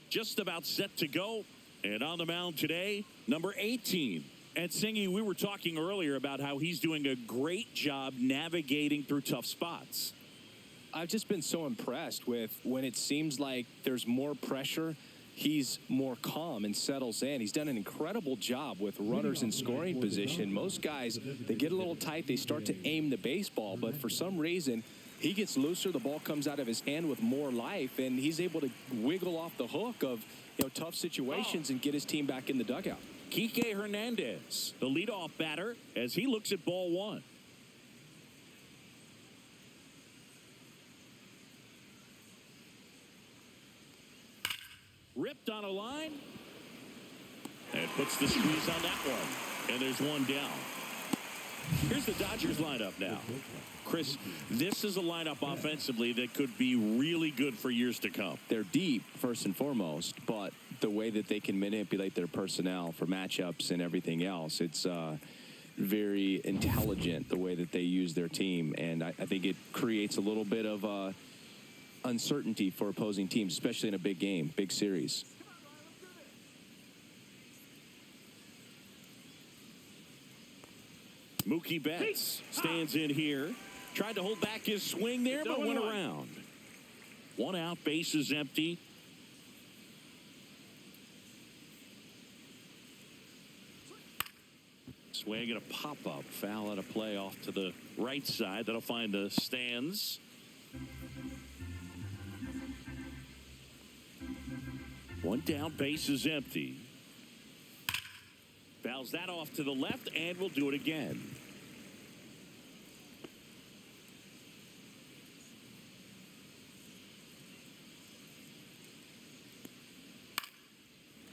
just about set to go. And on the mound today, number 18. And Singy, we were talking earlier about how he's doing a great job navigating through tough spots. I've just been so impressed with when it seems like there's more pressure, he's more calm and settles in. He's done an incredible job with runners in scoring position. Most guys, they get a little tight, they start to aim the baseball, but for some reason, he gets looser, the ball comes out of his hand with more life, and he's able to wiggle off the hook of tough situations and get his team back in the dugout. Kike Hernandez, the leadoff batter, as he looks at ball one. Ripped on a line. And puts the squeeze on that one. And there's one down. Here's the Dodgers lineup now. Chris, this is a lineup offensively that could be really good for years to come. They're deep, first and foremost, but the way that they can manipulate their personnel for matchups and everything else, it's very intelligent the way that they use their team. And I think it creates a little bit of uncertainty for opposing teams, especially in a big game, big series. Mookie Betts stands in here. Tried to hold back his swing there, but went around. One out, bases empty. Swing and a pop-up. Foul out of play off to the right side. That'll find the stands. One down, bases empty. Fouls that off to the left, and we'll do it again.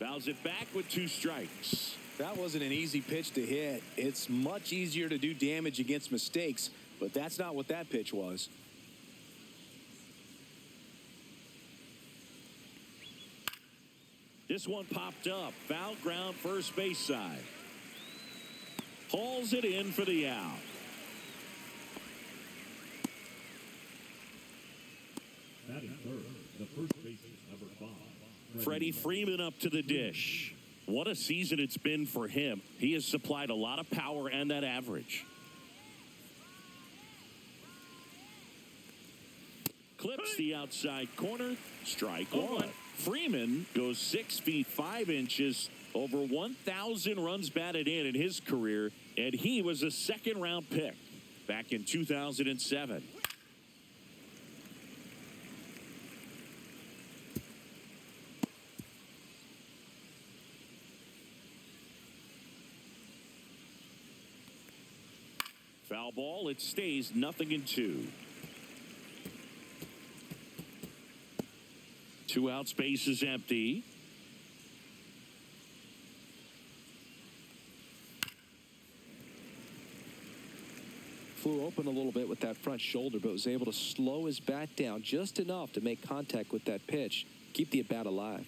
Fouls it back with 2 strikes. That wasn't an easy pitch to hit. It's much easier to do damage against mistakes, but that's not what that pitch was. This one popped up. Foul ground, first base side. Hauls it in for the out. Batting third, the first baseman, number 5. Freddie Freeman up to the dish. What a season it's been for him. He has supplied a lot of power and that average. Clips the outside corner. Strike one. Freeman goes 6 feet 5 inches, over 1,000 runs batted in his career, and he was a second-round pick back in 2007. Foul ball. It stays 0-2. 2 out, space is empty. Flew open a little bit with that front shoulder, but was able to slow his bat down just enough to make contact with that pitch, keep the at-bat alive.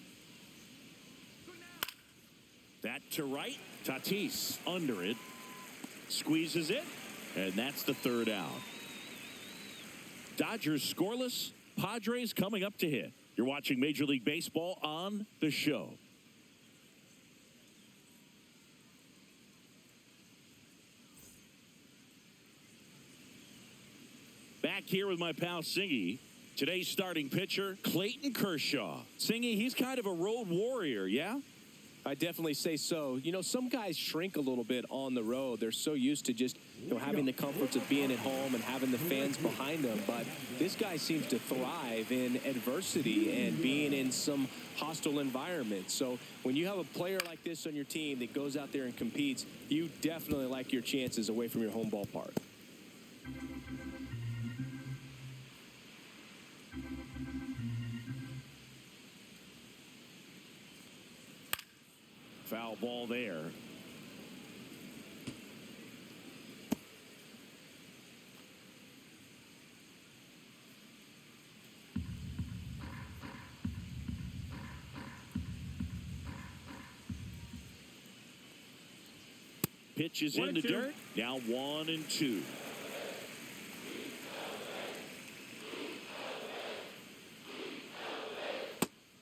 That to right. Tatis under it. Squeezes it. And that's the 3rd out. Dodgers scoreless. Padres coming up to hit. You're watching Major League Baseball on The Show. Back here with my pal Singy. Today's starting pitcher, Clayton Kershaw. Singy, he's kind of a road warrior, yeah? I definitely say so. Some guys shrink a little bit on the road. They're so used to just having the comforts of being at home and having the fans behind them. But this guy seems to thrive in adversity and being in some hostile environment. So when you have a player like this on your team that goes out there and competes, you definitely like your chances away from your home ballpark. Foul ball there. Pitch is in the dirt. Now 1-2.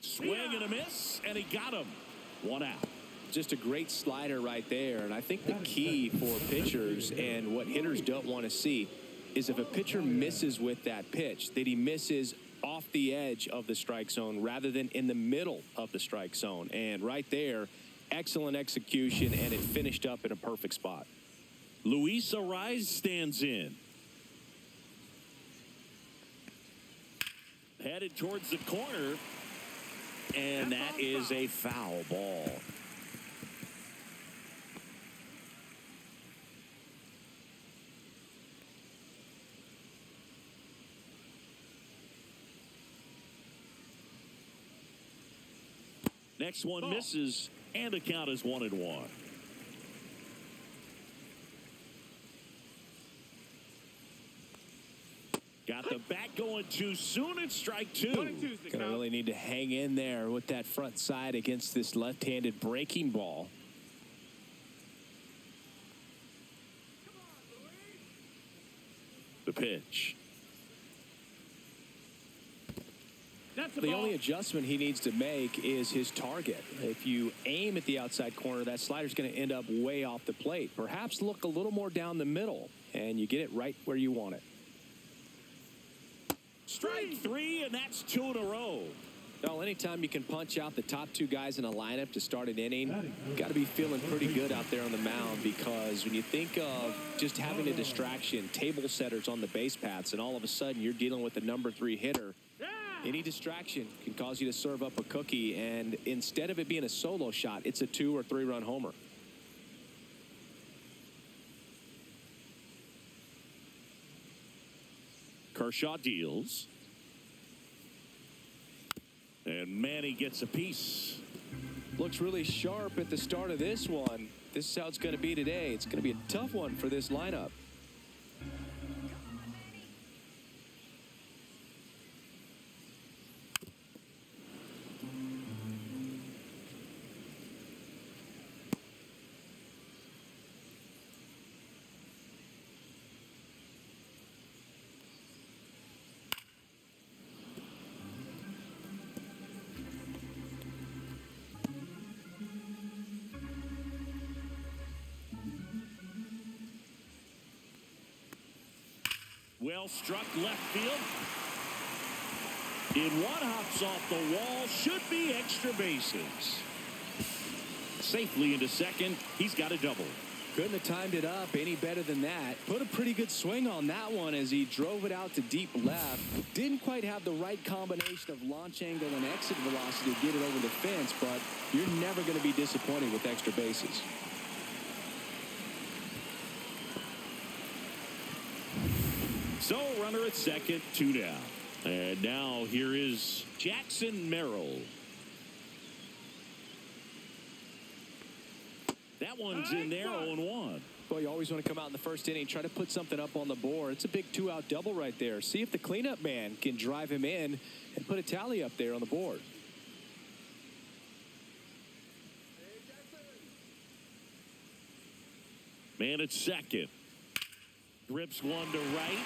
Swing and a miss, and he got him. One out. Just a great slider right there. And I think the key for pitchers and what hitters don't want to see is if a pitcher misses with that pitch, that he misses off the edge of the strike zone rather than in the middle of the strike zone. And right there, excellent execution, and it finished up in a perfect spot. Luis Ariz stands in. Headed towards the corner, and that is a foul ball. Next one misses, and the count is 1-1. Got the bat going too soon, and strike two. Gonna really need to hang in there with that front side against this left-handed breaking ball. The pitch. The only adjustment he needs to make is his target. If you aim at the outside corner, that slider's going to end up way off the plate. Perhaps look a little more down the middle, and you get it right where you want it. Strike three, and that's 2 in a row. Well, anytime you can punch out the top two guys in a lineup to start an inning, got to be feeling pretty good out there on the mound, because when you think of just having a distraction, table setters on the base paths, and all of a sudden you're dealing with the number 3 hitter, any distraction can cause you to serve up a cookie, and instead of it being a solo shot, it's a 2 or 3 run homer. Kershaw deals. And Manny gets a piece. Looks really sharp at the start of this one. This is how it's going to be today. It's going to be a tough one for this lineup. Well struck left field. In one, hops off the wall. Should be extra bases. Safely into second. He's got a double. Couldn't have timed it up any better than that. Put a pretty good swing on that one as he drove it out to deep left. Didn't quite have the right combination of launch angle and exit velocity to get it over the fence, but you're never going to be disappointed with extra bases. So, runner at second, 2 down. And now here is Jackson Merrill. That one's in there, 0-1. Well, you always want to come out in the first inning, try to put something up on the board. It's a big 2-out double right there. See if the cleanup man can drive him in and put a tally up there on the board. Man at second. Grips one to right.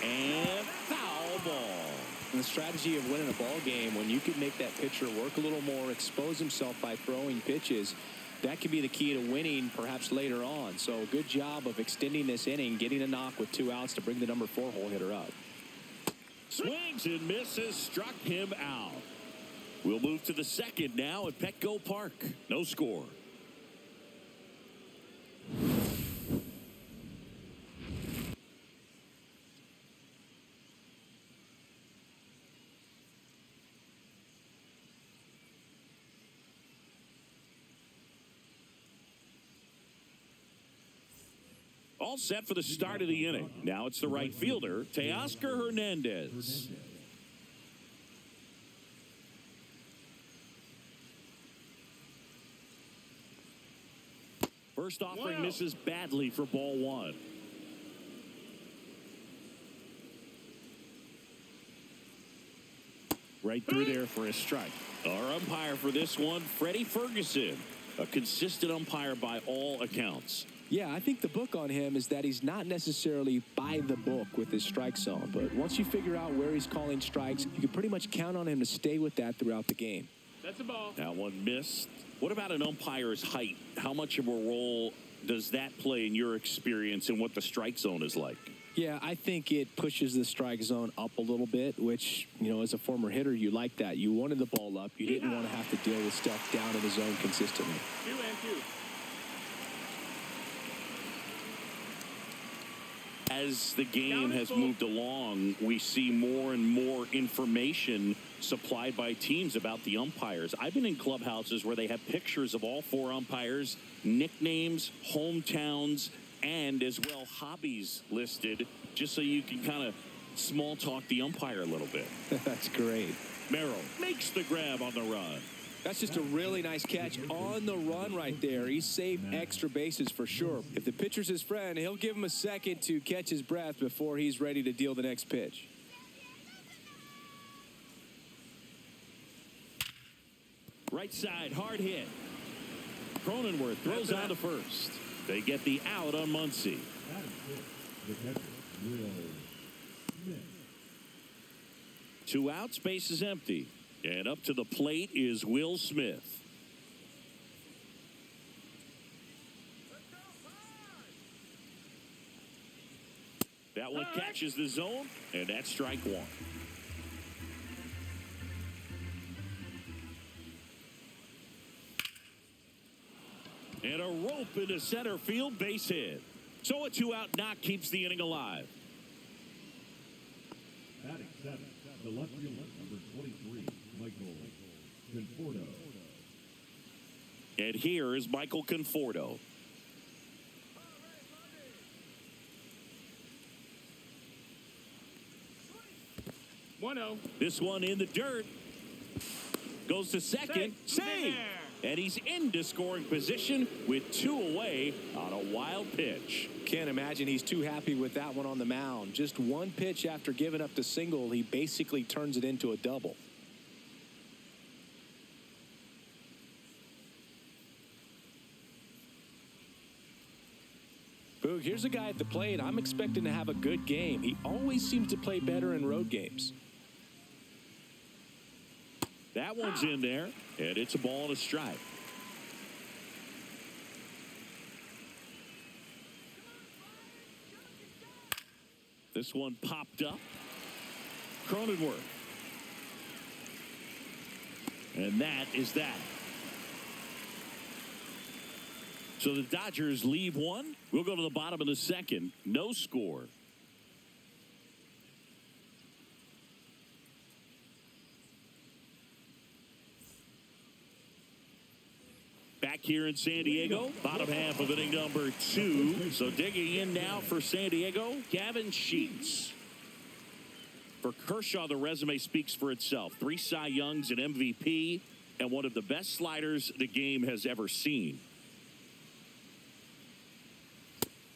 And foul ball. And the strategy of winning a ball game, when you can make that pitcher work a little more, expose himself by throwing pitches, that could be the key to winning perhaps later on. So good job of extending this inning, getting a knock with 2 outs to bring the number 4 hole hitter up. Swings and misses, struck him out. We'll move to the second now at Petco Park. No score. All set for the start of the inning. Now it's the right fielder, Teoscar Hernandez. First offering misses badly for ball 1. Right through there for a strike. Our umpire for this one, Freddie Ferguson. A consistent umpire by all accounts. Yeah, I think the book on him is that he's not necessarily by the book with his strike zone. But once you figure out where he's calling strikes, you can pretty much count on him to stay with that throughout the game. That's a ball. That one missed. What about an umpire's height? How much of a role does that play in your experience and what the strike zone is like? Yeah, I think it pushes the strike zone up a little bit, which, you know, as a former hitter, you like that. You wanted the ball up. You didn't want to have to deal with stuff down in the zone consistently. 2-2. As the game has moved along, we see more and more information supplied by teams about the umpires. I've been in clubhouses where they have pictures of all 4 umpires, nicknames, hometowns, and as well hobbies listed, just so you can kind of small talk the umpire a little bit. That's great. Merrill makes the grab on the run. That's just a really nice catch on the run right there. He saved extra bases for sure. If the pitcher's his friend, he'll give him a second to catch his breath before he's ready to deal the next pitch. Right side, hard hit. Cronenworth throws on to first. They get the out on Muncy. The catcher, Will Smith. 2 outs, base is empty. And up to the plate is Will Smith. That one catches the zone, and that's strike 1. And a rope into center field, base hit. So a 2-out knock keeps the inning alive. Batting 7, the left fielder, number 23, Michael Conforto. And here is Michael Conforto. This one in the dirt. Goes to second. Save! And he's into scoring position with 2 away on a wild pitch. Can't imagine he's too happy with that one on the mound. Just 1 pitch after giving up the single, he basically turns it into a double. Boog, here's a guy at the plate I'm expecting to have a good game. He always seems to play better in road games. That one's in there, and it's a ball and a strike. This one popped up. Cronenworth. And that is that. So the Dodgers leave 1. We'll go to the bottom of the 2nd. No score. Back here in San Diego, bottom half of inning number 2. So digging in now for San Diego, Gavin Sheets. For Kershaw, the resume speaks for itself. 3 Cy Youngs, an MVP, and one of the best sliders the game has ever seen.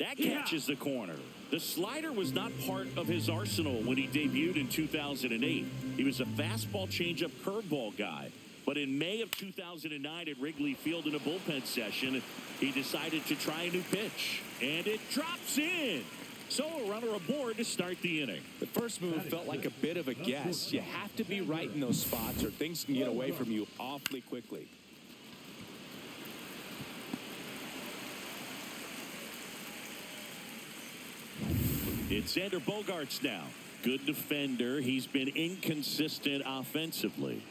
That catches the corner. The slider was not part of his arsenal when he debuted in 2008. He was a fastball, changeup, curveball guy. But in May of 2009 at Wrigley Field in a bullpen session, he decided to try a new pitch. And it drops in. So a runner aboard to start the inning. The first move felt like a bit of a guess. You have to be right in those spots or things can get away from you awfully quickly. It's Xander Bogaerts now. Good defender. He's been inconsistent offensively.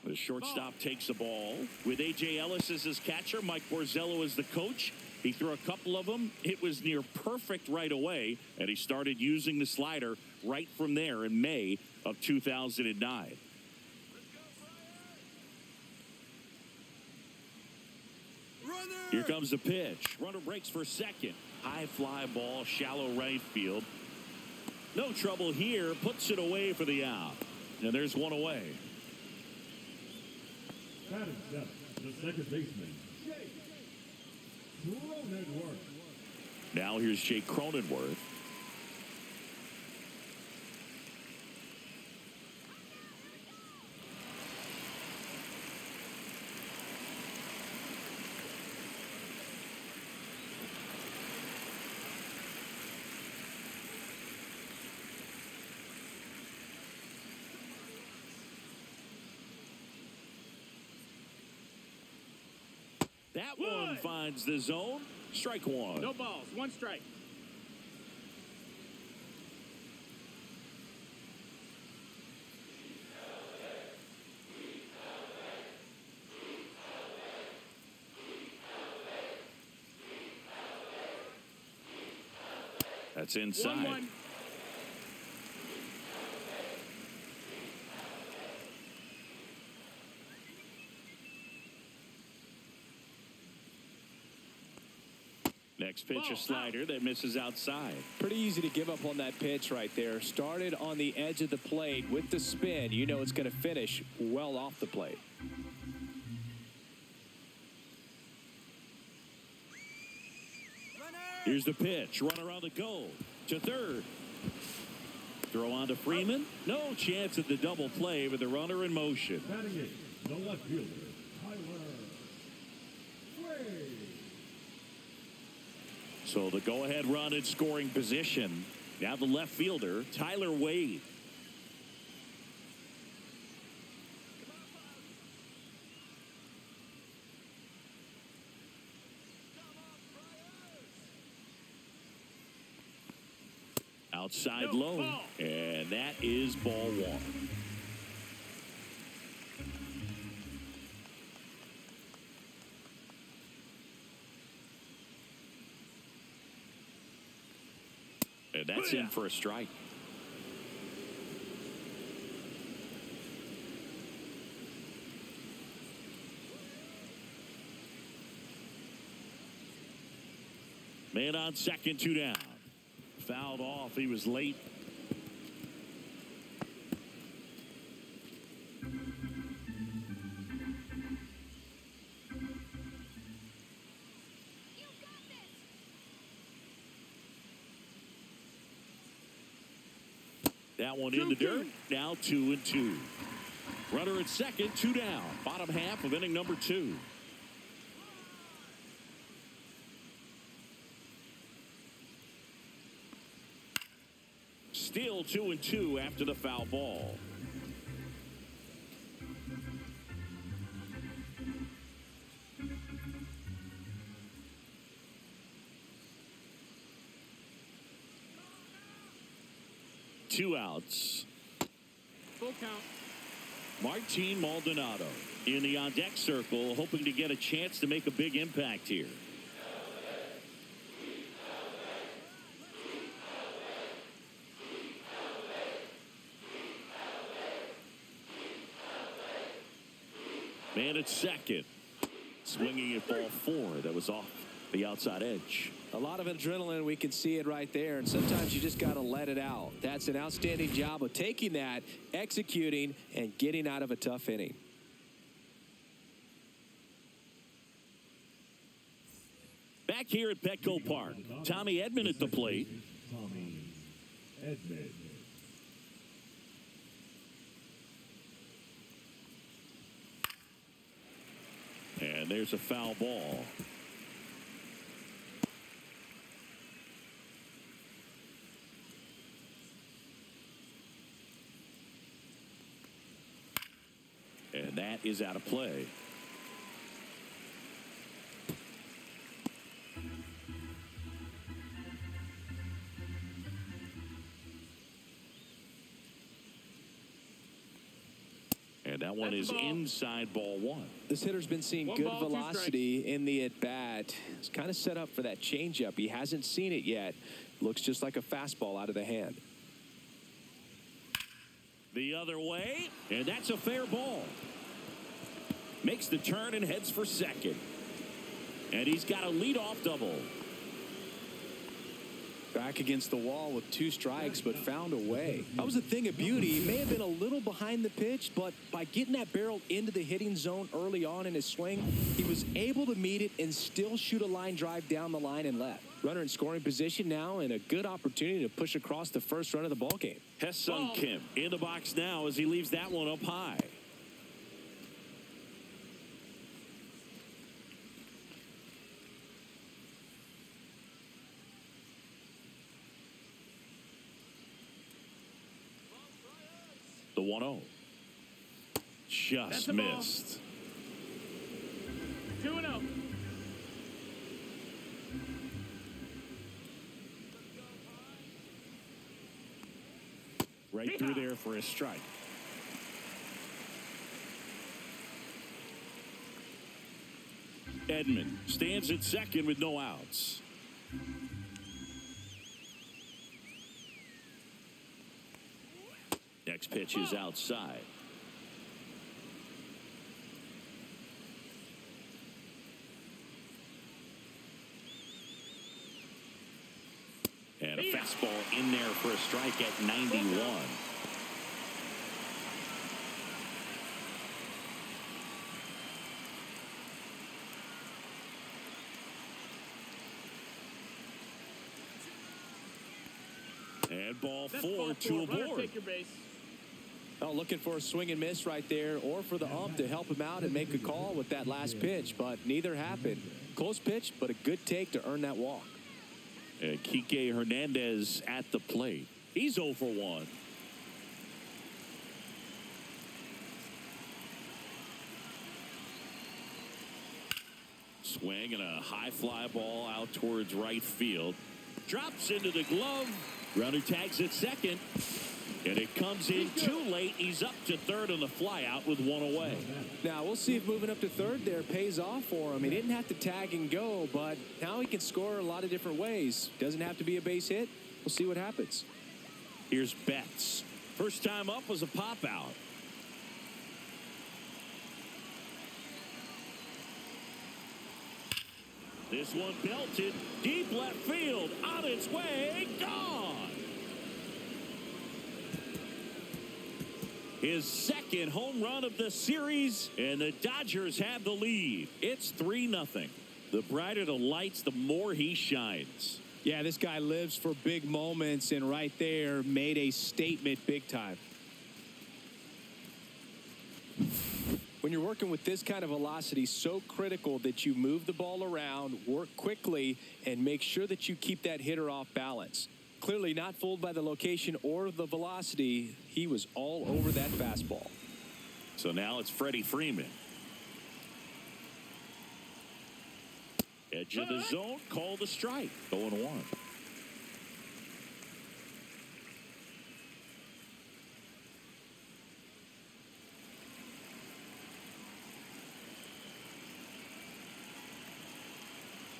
The shortstop takes the ball. With A.J. Ellis as his catcher, Mike Borzello as the coach. He threw a couple of them. It was near perfect right away, and he started using the slider right from there in May of 2009. Here comes the pitch. Runner breaks for second. High fly ball, shallow right field. No trouble here. Puts it away for the out. And there's one away. Batting 7, the second baseman, Jake Cronenworth. Now here's Jake Cronenworth. That one finds the zone. Strike one. No balls. One strike. That's inside. 1-1. Next pitch, a slider that misses outside. Pretty easy to give up on that pitch right there. Started on the edge of the plate with the spin. You know it's going to finish well off the plate. Here's the pitch. Runner on the go to third. Throw on to Freeman. No chance at the double play with the runner in motion. Batting it, the left fielder, Tyler Wade. So the go-ahead run in scoring position. Now the left fielder, Tyler Wade. Outside low, and that is ball one. And that's in for a strike. Man on second, 2 down. Fouled off. He was late. That one in the dirt. Now 2-2. Runner at second, 2 down. Bottom half of inning number 2. Still 2-2 after the foul ball. Two outs. Full count. Martin Maldonado in the on-deck circle, hoping to get a chance to make a big impact here. Man at second. Swinging at ball 4. That was off the outside edge. A lot of adrenaline. We can see it right there. And sometimes you just got to let it out. That's an outstanding job of taking that, executing, and getting out of a tough inning. Back here at Petco Park, Tommy Edman at the plate. Tommy Edman. And there's a foul ball. And that is out of play. And that one is inside ball 1. This hitter's been seeing good velocity in the at-bat. It's kind of set up for that changeup. He hasn't seen it yet. Looks just like a fastball out of the hand. The other way, and that's a fair ball. Makes the turn and heads for second. And he's got a leadoff double. Back against the wall with 2 strikes, but found a way. That was a thing of beauty. He may have been a little behind the pitch, but by getting that barrel into the hitting zone early on in his swing, he was able to meet it and still shoot a line drive down the line and left. Runner in scoring position now, and a good opportunity to push across the first run of the ball game. Hesung Kim in the box now as he leaves that one up high. The 1-0. Just missed. 2-0. right through there for a strike. Edman stands at second with no outs. Next pitch is outside. And a fastball in there for a strike at 91. And ball four to a board. Take your base. Oh, looking for a swing and miss right there, or for the ump to help him out and make a call with that last pitch, but neither happened. Close pitch, but a good take to earn that walk. Kike Hernandez at the plate. He's 0 for 1. Swing and a high fly ball out towards right field. Drops into the glove. Runner tags at second. And it comes in too late. He's up to third on the fly out with one away. Now, we'll see if moving up to third there pays off for him. He didn't have to tag and go, but now he can score a lot of different ways. Doesn't have to be a base hit. We'll see what happens. Here's Betts. First time up was a pop out. This one belted deep left field. On its way. Gone. His second home run of the series, and the Dodgers have the lead. It's 3-0. The brighter the lights, the more he shines. Yeah, this guy lives for big moments, and right there made a statement big time. When you're working with this kind of velocity, so critical that you move the ball around, work quickly, and make sure that you keep that hitter off balance. Clearly not fooled by the location or the velocity. He was all over that fastball. So now it's Freddie Freeman. Edge of the zone, call the strike. 0-1.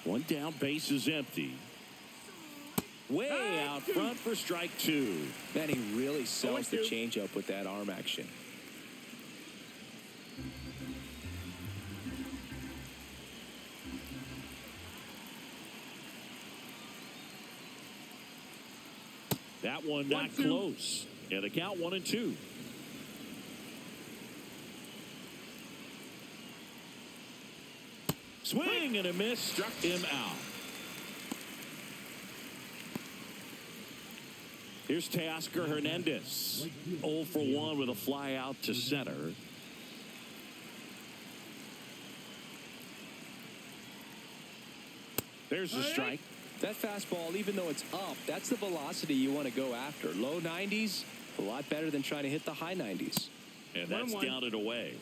One down, base is empty. Way out front for strike two. Man, he really sells the changeup with that arm action. That one not close. And the count 1-2. Swing and a miss, struck him out. Here's Teoscar Hernandez. 0 for 1 with a fly out to center. There's the strike. That fastball, even though it's up, that's the velocity you want to go after. Low 90s, a lot better than trying to hit the high 90s. And that's down and away.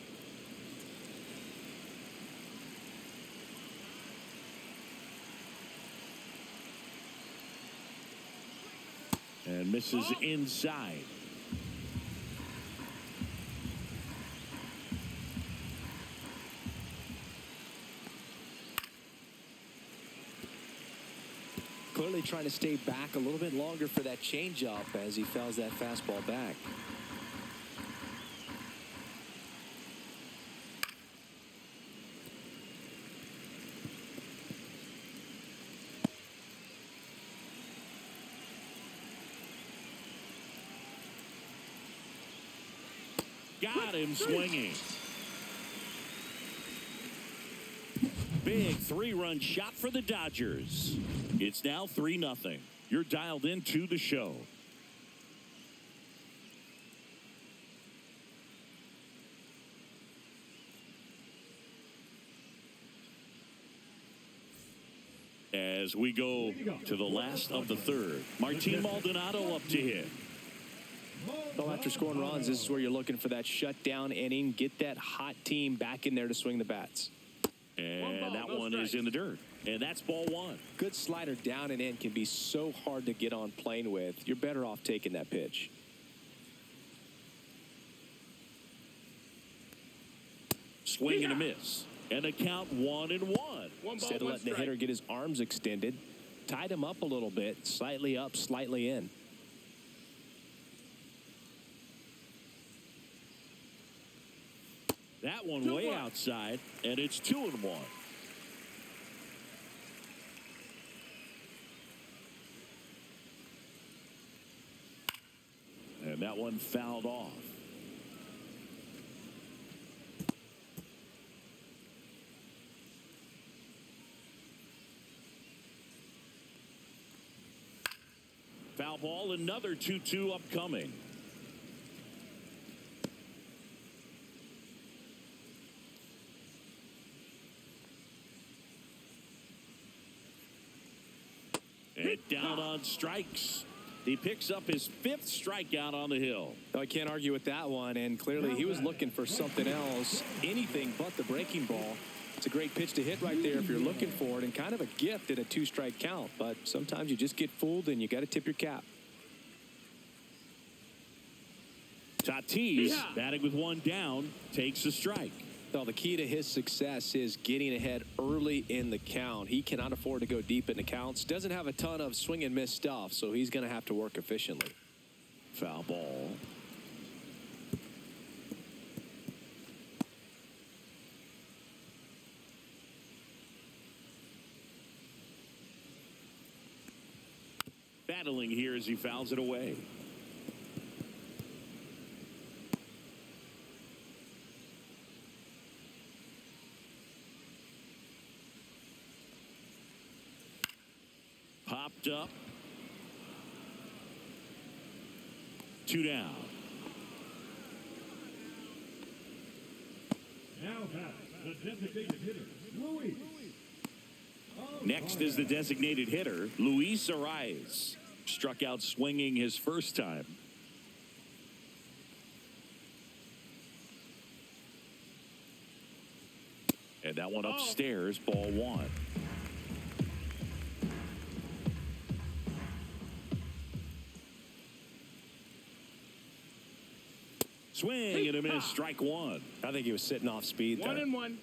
And misses inside. Clearly trying to stay back a little bit longer for that changeup as he fouls that fastball back. Got him swinging. Big 3-run shot for the Dodgers. It's now 3-0. You're dialed into the show. As we go to the last of the third, Martin Maldonado up to hit. Well, after scoring runs, this is where you're looking for that shutdown inning. Get that hot team back in there to swing the bats. And that one is in the dirt. And that's ball one. Good slider down and in can be so hard to get on plane with. You're better off taking that pitch. Swing and a miss. And a count 1-1. One ball, Instead of one letting the strike. hitter get his arms extended, tied him up a little bit, slightly up, slightly in. That one way outside, and it's 2-1. And that one fouled off. Foul ball, another 2-2 upcoming. And down on strikes. He picks up his 5th strikeout on the hill. Oh, I can't argue with that one, and clearly he was looking for something else, anything but the breaking ball. It's a great pitch to hit right there if you're looking for it, and kind of a gift in a 2-strike count, but sometimes you just get fooled and you got to tip your cap. Tatis, batting with 1 down, takes a strike. Well, the key to his success is getting ahead early in the count. He cannot afford to go deep in the counts. Doesn't have a ton of swing and miss stuff, so he's going to have to work efficiently. Foul ball. Battling here as he fouls it away. Popped up. 2 down. Now back, the designated hitter, Luis. Next is the designated hitter, Luis Arias. Struck out swinging his first time. And that one upstairs, ball 1. Swing and a miss, strike 1. I think he was sitting off speed there. 1-1.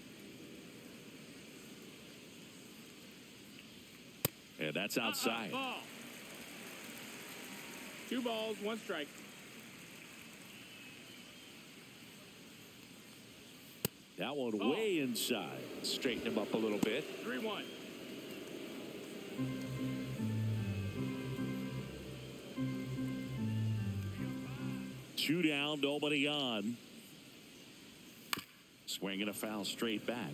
And that's outside. Ball. 2 balls, 1 strike. That one way inside. Straighten him up a little bit. 3-1. Two down, nobody on. Swing and a foul straight back.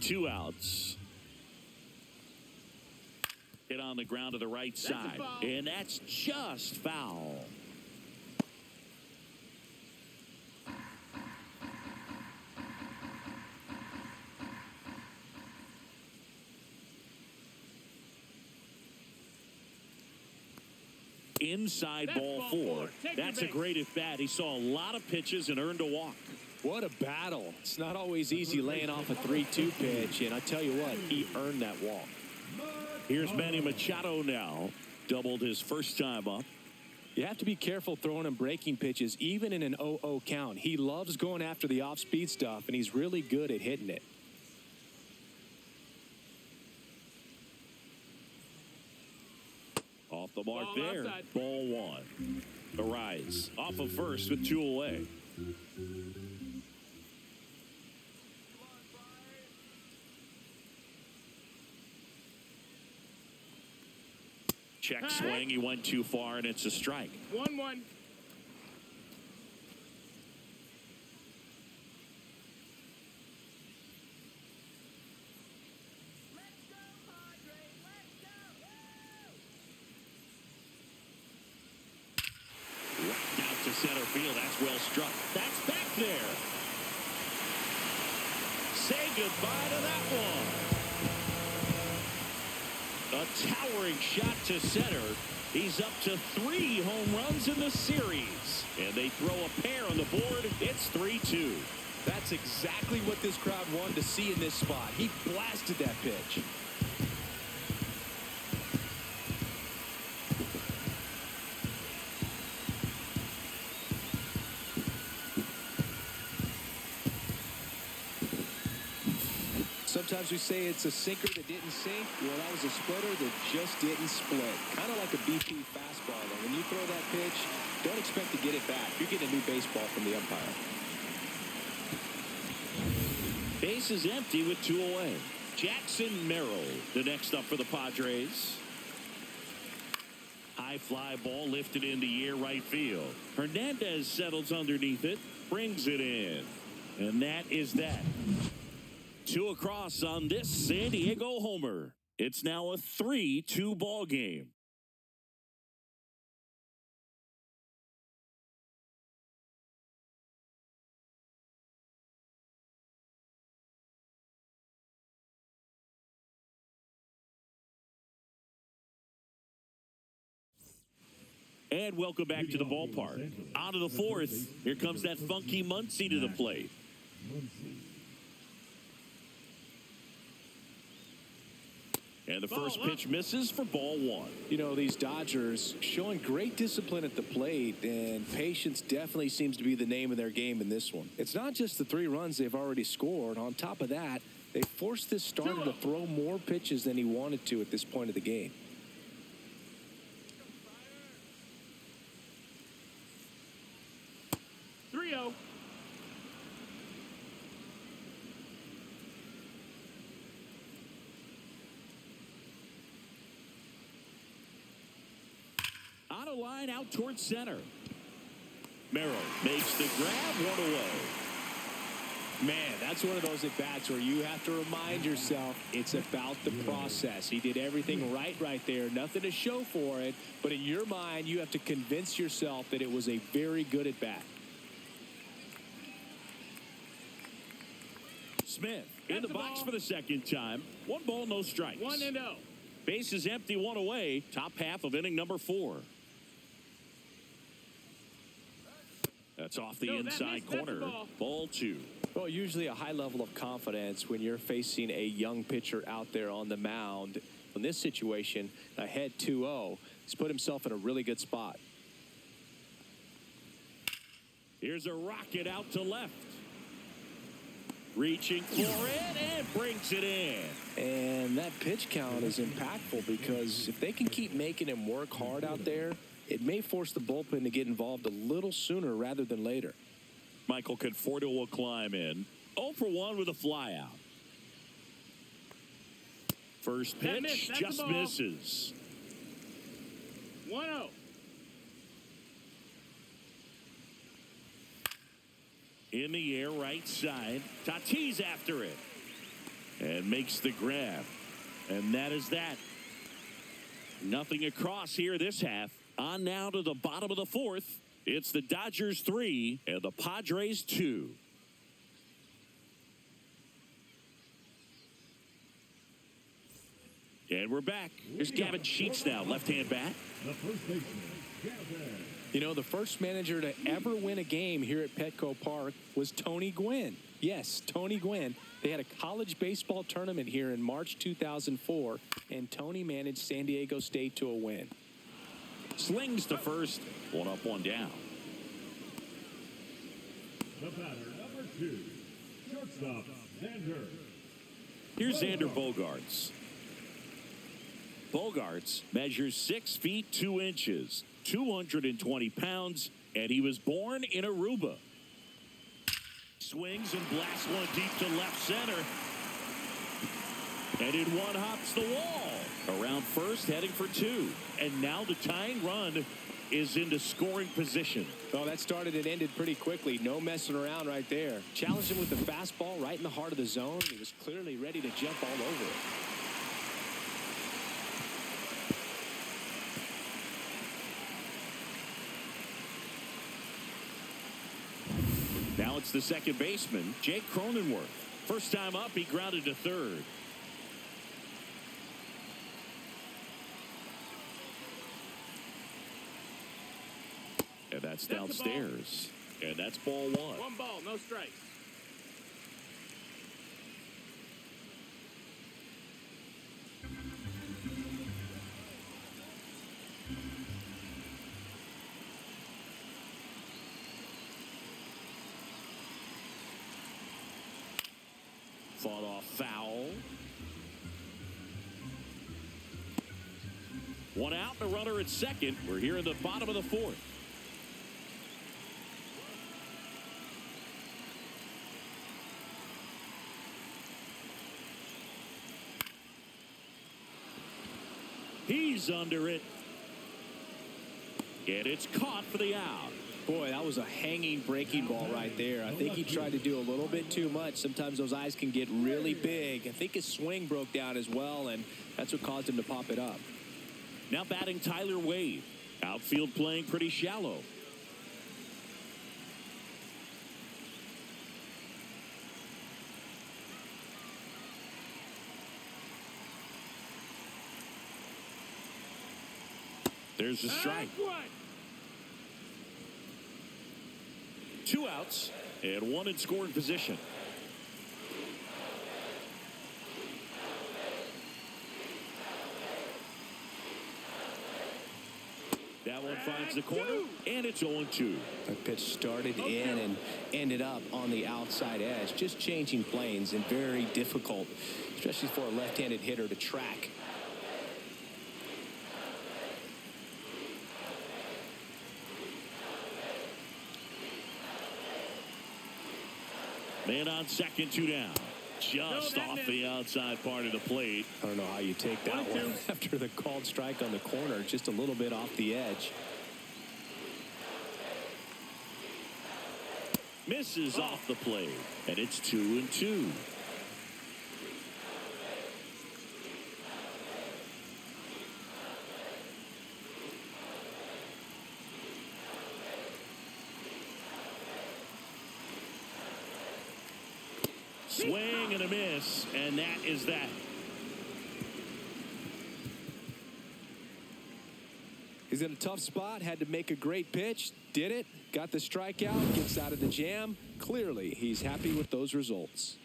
Two outs. Hit on the ground to the right side. And that's just foul. Inside ball 4. That's a great at bat. He saw a lot of pitches and earned a walk. What a battle. It's not always easy laying off a 3-2 pitch, and I tell you what, he earned that walk. Here's Manny Machado now. Doubled his first time up. You have to be careful throwing him breaking pitches, even in an 0-0 count. He loves going after the off-speed stuff, and he's really good at hitting it. Off the mark Ball there. outside. Ball 1. Arise off of first with 2 away. Check swing. He went too far, and it's a strike. 1-1. Out to center field. That's well struck. That's back there. Say goodbye to that one. A towering shot to center. He's up to 3 home runs in the series. And they throw a pair on the board. It's 3-2. That's exactly what this crowd wanted to see in this spot. He blasted that pitch. Sometimes we say it's a sinker that didn't sink. Well, that was a splitter that just didn't split. Kind of like a BP fastball. And when you throw that pitch, don't expect to get it back. You're getting a new baseball from the umpire. Base is empty with 2 away. Jackson Merrill, the next up for the Padres. High fly ball lifted in the air right field. Hernandez settles underneath it, brings it in. And that is that. 2 across on this San Diego homer. It's now a 3-2 ball game. And welcome back to the ballpark. Out of the 4th, here comes that funky Muncy to the plate. And the first pitch misses for ball 1. You know, these Dodgers showing great discipline at the plate, and patience definitely seems to be the name of their game in this one. It's not just the 3 runs they've already scored. On top of that, they forced this starter to throw more pitches than he wanted to at this point of the game. On a line out towards center. Merrill makes the grab, 1 away. Man, that's one of those at-bats where you have to remind yourself it's about the process. He did everything right there. Nothing to show for it. But in your mind, you have to convince yourself that it was a very good at-bat. Smith in the box for the second time. 1 ball, no strikes. 1-0. Base is empty, 1 away. Top half of inning number 4. That's off the inside corner. Ball 2. Well, usually a high level of confidence when you're facing a young pitcher out there on the mound. In this situation, ahead 2-0, he's put himself in a really good spot. Here's a rocket out to left. Reaching for it and brings it in. And that pitch count is impactful because if they can keep making him work hard out there, it may force the bullpen to get involved a little sooner rather than later. Michael Conforto will climb in. 0 for 1 with a fly out. First pitch just misses. 1-0. In the air right side. Tatis after it. And makes the grab. And that is that. Nothing across here this half. On now to the bottom of the 4th. It's the Dodgers 3 and the Padres 2. And we're back. Here's Gavin Sheets now, left-hand bat. The first baseman, Gavin. You know, the first manager to ever win a game here at Petco Park was Tony Gwynn. Yes, Tony Gwynn. They had a college baseball tournament here in March 2004, and Tony managed San Diego State to a win. Slings to first. 1 up, 1 down. The batter, number 2, shortstop, Xander. Here's Xander Bogaerts. Bogaerts measures 6 feet 2 inches, 220 pounds, and he was born in Aruba. Swings and blasts one deep to left center. And in one hops the wall. Around first, heading for 2. And now the tying run is into scoring position. Oh, that started and ended pretty quickly. No messing around right there. Challenged him with the fastball right in the heart of the zone. He was clearly ready to jump all over it. Now it's the second baseman, Jake Cronenworth. First time up, he grounded to third. And that's That's the downstairs. And that's ball one. One ball, no strikes. Fought off foul. One out, the runner at second. We're here in the bottom of the fourth. He's under it. And it's caught for the out. Boy, that was a hanging breaking ball right there. I think he tried to do a little bit too much. Sometimes those eyes can get really big. I think his swing broke down as well, and that's what caused him to pop it up. Now batting Tyler Wade. Outfield playing pretty shallow. There's a strike. Two outs and one in scoring position. That one finds the corner, and it's 0-2. That pitch started in and ended up on the outside edge. Just changing planes and very difficult, especially for a left-handed hitter to track. Man on second, two down. Just off the outside part of the plate. I don't know how you take that one after the called strike on the corner, just a little bit off the edge. Misses off the plate, and it's 2-2. Swing and a miss, and that is that. He's in a tough spot, had to make a great pitch, did it, got the strikeout, gets out of the jam. Clearly, he's happy with those results.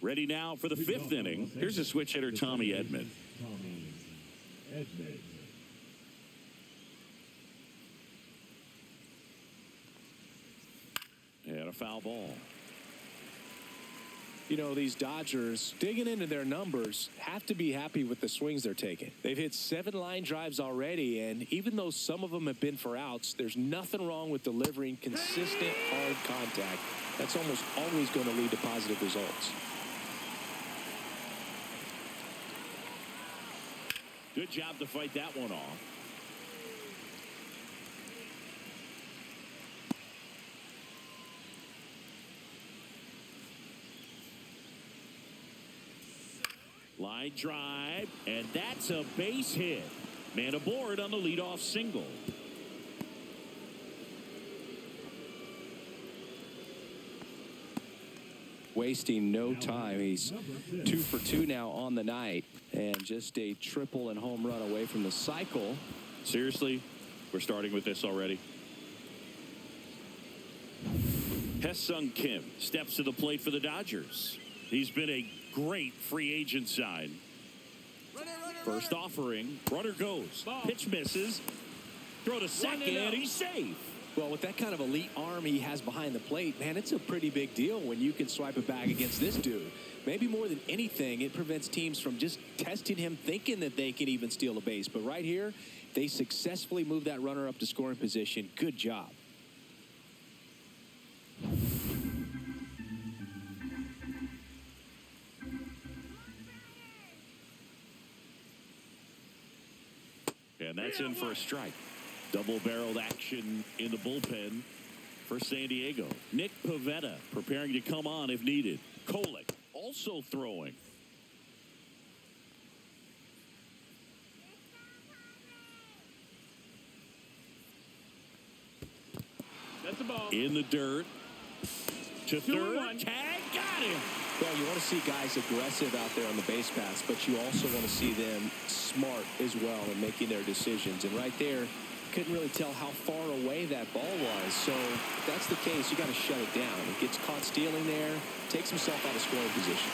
Ready now for the fifth inning. Here's a switch hitter, Tommy Edman. Tommy Edman. And a foul ball. You know, these Dodgers, digging into their numbers, have to be happy with the swings they're taking. They've hit 7 line drives already, and even though some of them have been for outs, there's nothing wrong with delivering consistent, hard contact. That's almost always going to lead to positive results. Good job to fight that one off. Line drive, and that's a base hit. Man aboard on the leadoff single. Wasting no time. He's 2 for 2 now on the night, and just a triple and home run away from the cycle. Seriously, we're starting with this already. Hye-Sung Kim steps to the plate for the Dodgers. He's been a great free agent sign. First offering, runner goes, pitch misses, throw to second, and he's safe. Well, with that kind of elite arm he has behind the plate, man, it's a pretty big deal when you can swipe a bag against this dude. Maybe more than anything, it prevents teams from just testing him, thinking that they can even steal a base. But right here, they successfully move that runner up to scoring position. Good job. And that's in for a strike. Double-barreled action in the bullpen for San Diego. Nick Pivetta preparing to come on if needed. Kolek also throwing. That's a ball. In the dirt. to third. 2-1. Tag, got him. Well, you want to see guys aggressive out there on the base paths, but you also want to see them smart as well in making their decisions. And right there, couldn't really tell how far away that ball was. So if that's the case, you got to shut it down. He gets caught stealing there, takes himself out of scoring position.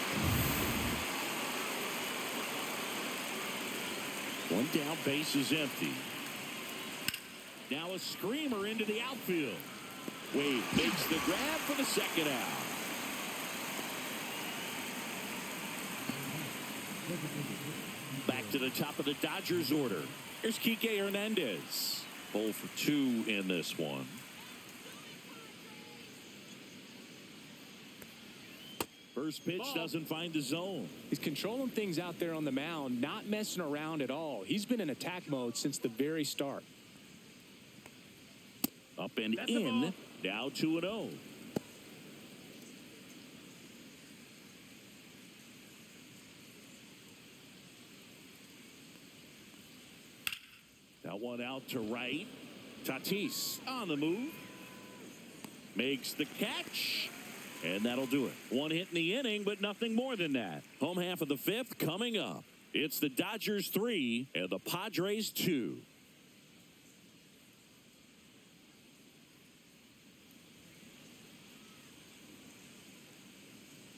One down, base is empty. Now a screamer into the outfield. Wade makes the grab for the second out. Back to the top of the Dodgers order. Here's Kike Hernandez. 0 for 2 in this one. First pitch doesn't find the zone. He's controlling things out there on the mound, not messing around at all. He's been in attack mode since the very start. Up and in. Now 2-0. That one out to right. Tatis on the move. Makes the catch. And that'll do it. One hit in the inning, but nothing more than that. Home half of the fifth coming up. It's the Dodgers 3 and the Padres 2.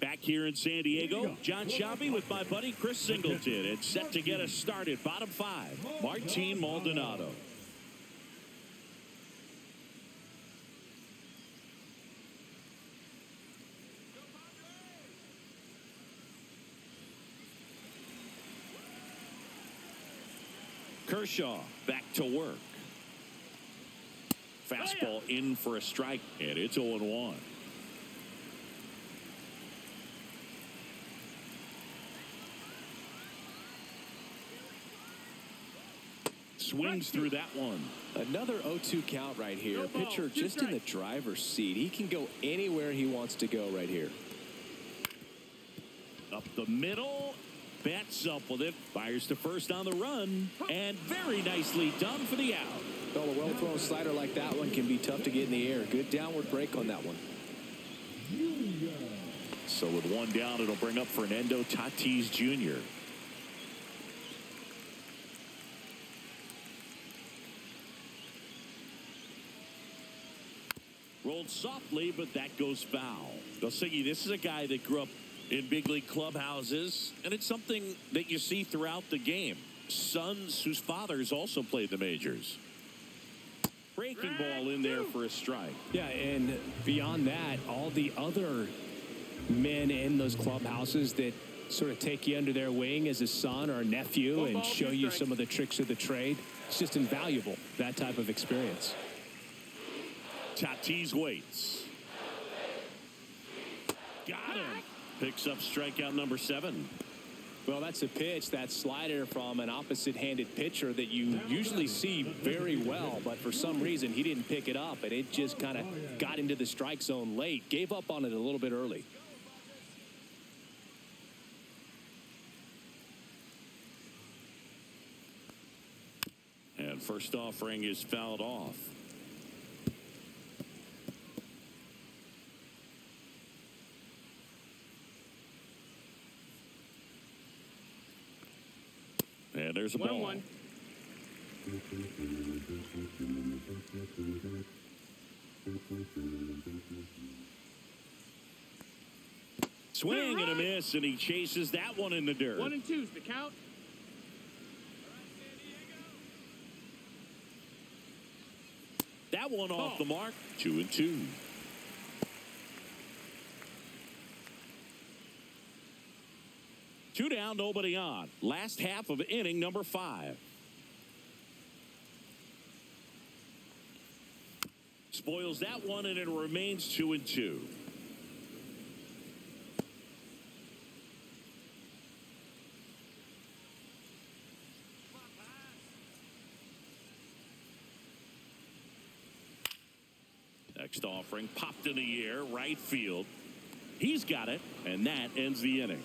Back here in San Diego, John Sciambi with my buddy Chris Singleton. And set to get us started. Bottom 5, Martin Maldonado. Kershaw back to work. Fastball in for a strike, and it's 0-1. Swings through that one. Another 0-2 count right here. Pitcher just in the driver's seat. He can go anywhere he wants to go right here. Up the middle. Bats up with it. Fires to first on the run. And very nicely done for the out. Well, a well-thrown slider like that one can be tough to get in the air. Good downward break on that one. So with one down, it'll bring up Fernando Tatis Jr. Rolled softly, but that goes foul. Siggy, this is a guy that grew up in big league clubhouses, and it's something that you see throughout the game. Sons whose fathers also played the majors. Breaking ball in there for a strike. Yeah, and beyond that, all the other men in those clubhouses that sort of take you under their wing as a son or a nephew and show you some of the tricks of the trade. It's just invaluable, that type of experience. Tatis waits. Got him. Picks up strikeout number 7. Well, that's a pitch, that slider from an opposite-handed pitcher that you usually see very well, but for some reason he didn't pick it up, and it just kind of got into the strike zone late. Gave up on it a little bit early. And first offering is fouled off. And there's a ball. 1-1. Swing and a miss, and he chases that one in the dirt. 1-2's the count. That one off the mark. 2-2. Two down, nobody on. Last half of inning number 5. Spoils that one, and it remains 2-2. Next offering popped in the air, right field. He's got it, and that ends the inning.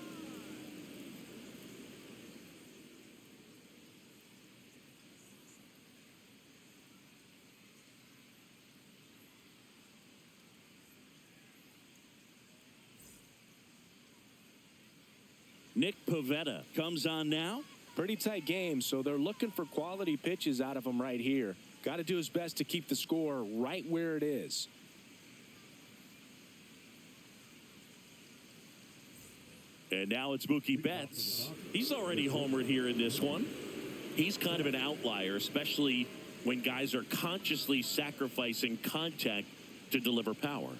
Nick Pivetta comes on now. Pretty tight game, so they're looking for quality pitches out of him right here. Got to do his best to keep the score right where it is. And now it's Mookie Betts. He's already homered here in this one. He's kind of an outlier, especially when guys are consciously sacrificing contact to deliver power.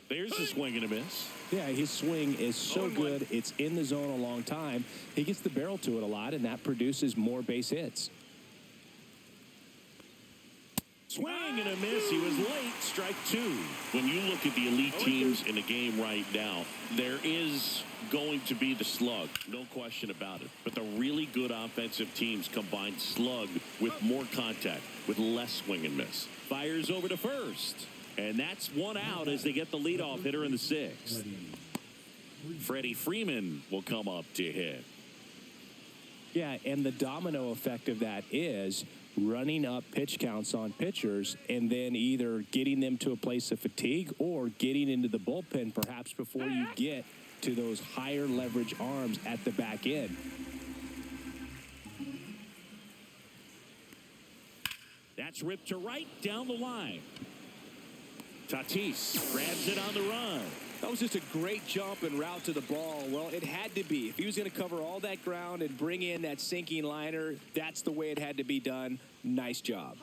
There's a swing and a miss. Yeah, his swing is so good, it's in the zone a long time. He gets the barrel to it a lot, and that produces more base hits. Swing and a miss. He was late. Strike two. When you look at the elite teams in the game right now, there is going to be the slug. No question about it. But the really good offensive teams combine slug with more contact, with less swing and miss. Fires over to first. And that's one out as they get the leadoff hitter in the sixth. Freddie Freeman will come up to hit. Yeah, and the domino effect of that is running up pitch counts on pitchers and then either getting them to a place of fatigue or getting into the bullpen perhaps before you get to those higher leverage arms at the back end. That's ripped to right down the line. Tatis grabs it on the run. That was just a great jump and route to the ball. Well, it had to be. If he was going to cover all that ground and bring in that sinking liner, that's the way it had to be done. Nice job.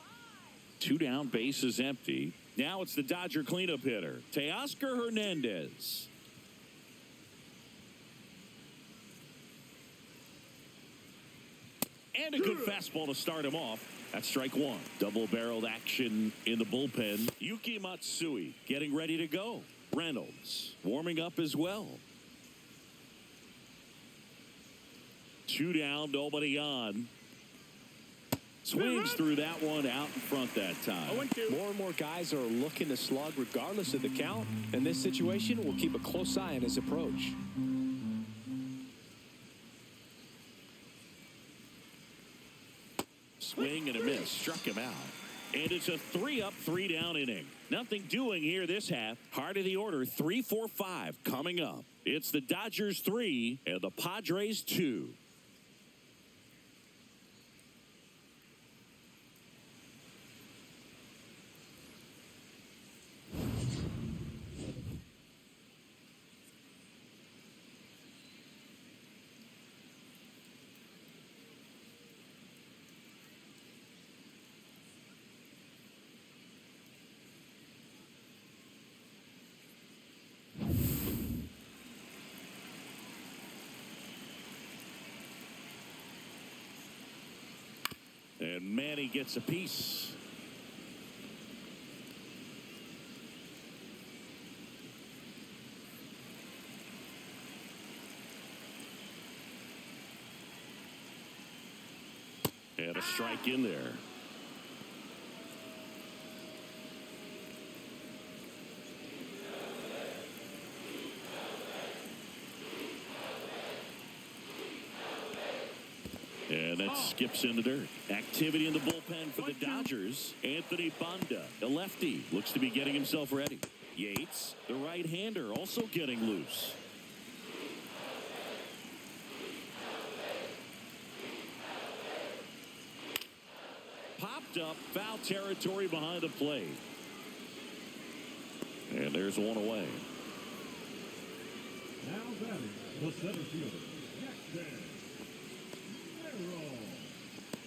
2 down, bases empty. Now it's the Dodger cleanup hitter, Teoscar Hernandez. And a good fastball to start him off. That's strike one. Double-barreled action in the bullpen. Yuki Matsui getting ready to go. Reynolds warming up as well. 2 down, nobody on. Swings through that one out in front that time. More and more guys are looking to slug regardless of the count. In this situation, we'll keep a close eye on his approach. Swing and a miss. Struck him out. And it's a 3-up, 3-down inning. Nothing doing here this half. Heart of the order, 3, 4, 5 coming up. It's the Dodgers 3 and the Padres 2. And Manny gets a piece. And a strike in there. And that skips in the dirt. Activity in the bullpen for the Dodgers. Anthony Banda, the lefty, looks to be getting himself ready. Yates, the right-hander, also getting loose. Popped up, foul territory behind the plate. And there's one away. Now batting, the center fielder, Jackson.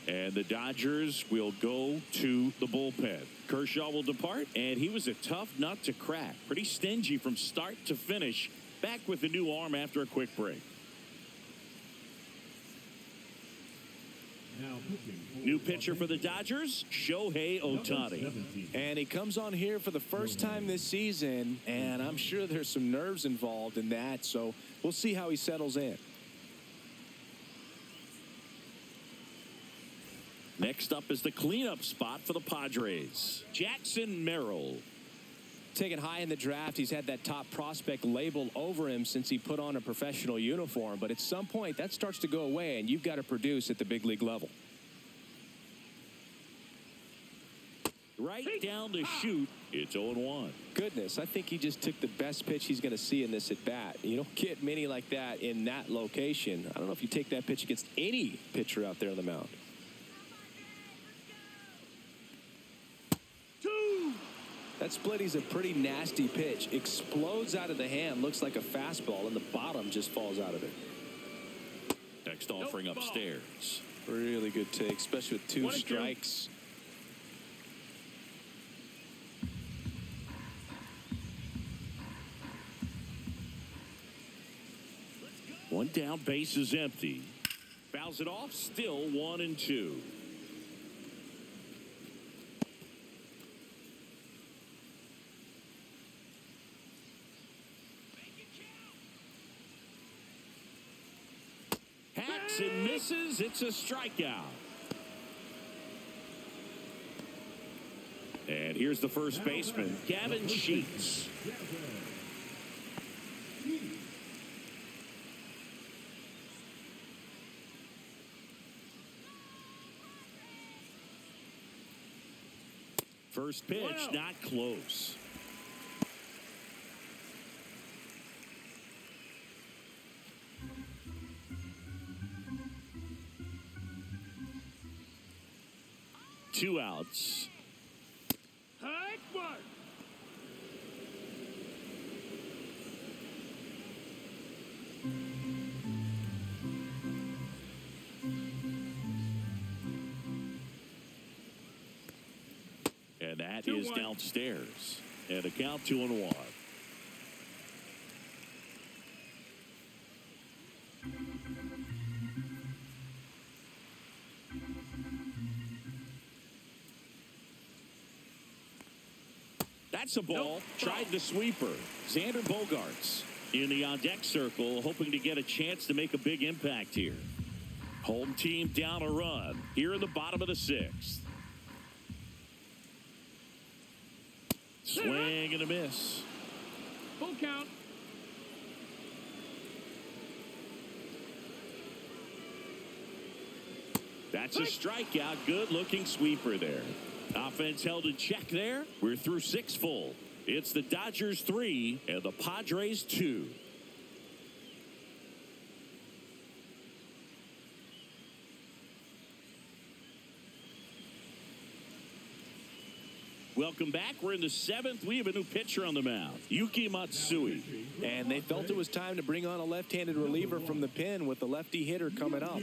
And the Dodgers will go to the bullpen. Kershaw will depart, and he was a tough nut to crack. Pretty stingy from start to finish. Back with a new arm after a quick break. Now new pitcher for the Dodgers, Shohei Ohtani. And he comes on here for the first time this season, and I'm sure there's some nerves involved in that, so we'll see how he settles in. Next up is the cleanup spot for the Padres. Jackson Merrill. Taken high in the draft, he's had that top prospect label over him since he put on a professional uniform. But at some point, that starts to go away, and you've got to produce at the big league level. Right down to shoot It's 0-1. Goodness, I think he just took the best pitch he's going to see in this at bat. You don't get many like that in that location. I don't know if you take that pitch against any pitcher out there on the mound. That splitty's a pretty nasty pitch. Explodes out of the hand, looks like a fastball, and the bottom just falls out of it. Next offering upstairs. Really good take, especially with two strikes. One down, base is empty. Fouls it off, still 1-2. Hacks and misses. It's a strikeout. And here's the first baseman, Gavin Sheets. First pitch, not close. Two outs. And that is downstairs. And a count 2-1. That's a ball. Tried the sweeper. Xander Bogaerts in the on-deck circle, hoping to get a chance to make a big impact here. Home team down a run here in the bottom of the sixth. Swing and a miss. Full count. That's a strikeout. Good-looking sweeper there. Offense held in check there. We're through 6 full. It's the Dodgers 3 and the Padres 2. Welcome back. We're in the 7th. We have a new pitcher on the mound, Yuki Matsui. And they felt it was time to bring on a left-handed reliever from the pen with the lefty hitter coming up.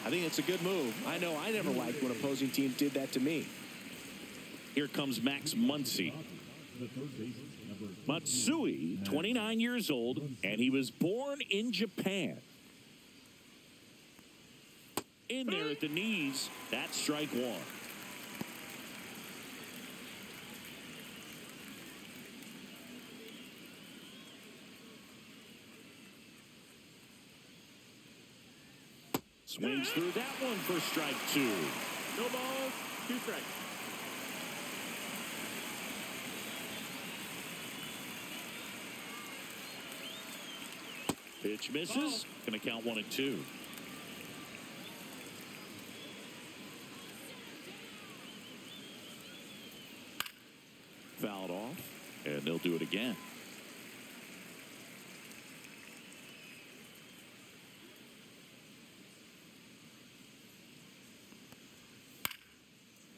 I think it's a good move. I know I never liked when opposing teams did that to me. Here comes Max Muncy. Matsui, 29 years old, and he was born in Japan. In there at the knees, that's strike one. Swings through that one for strike 2. No balls, 2 strikes. Pitch misses. Going to count 1-2. Fouled off, and they'll do it again.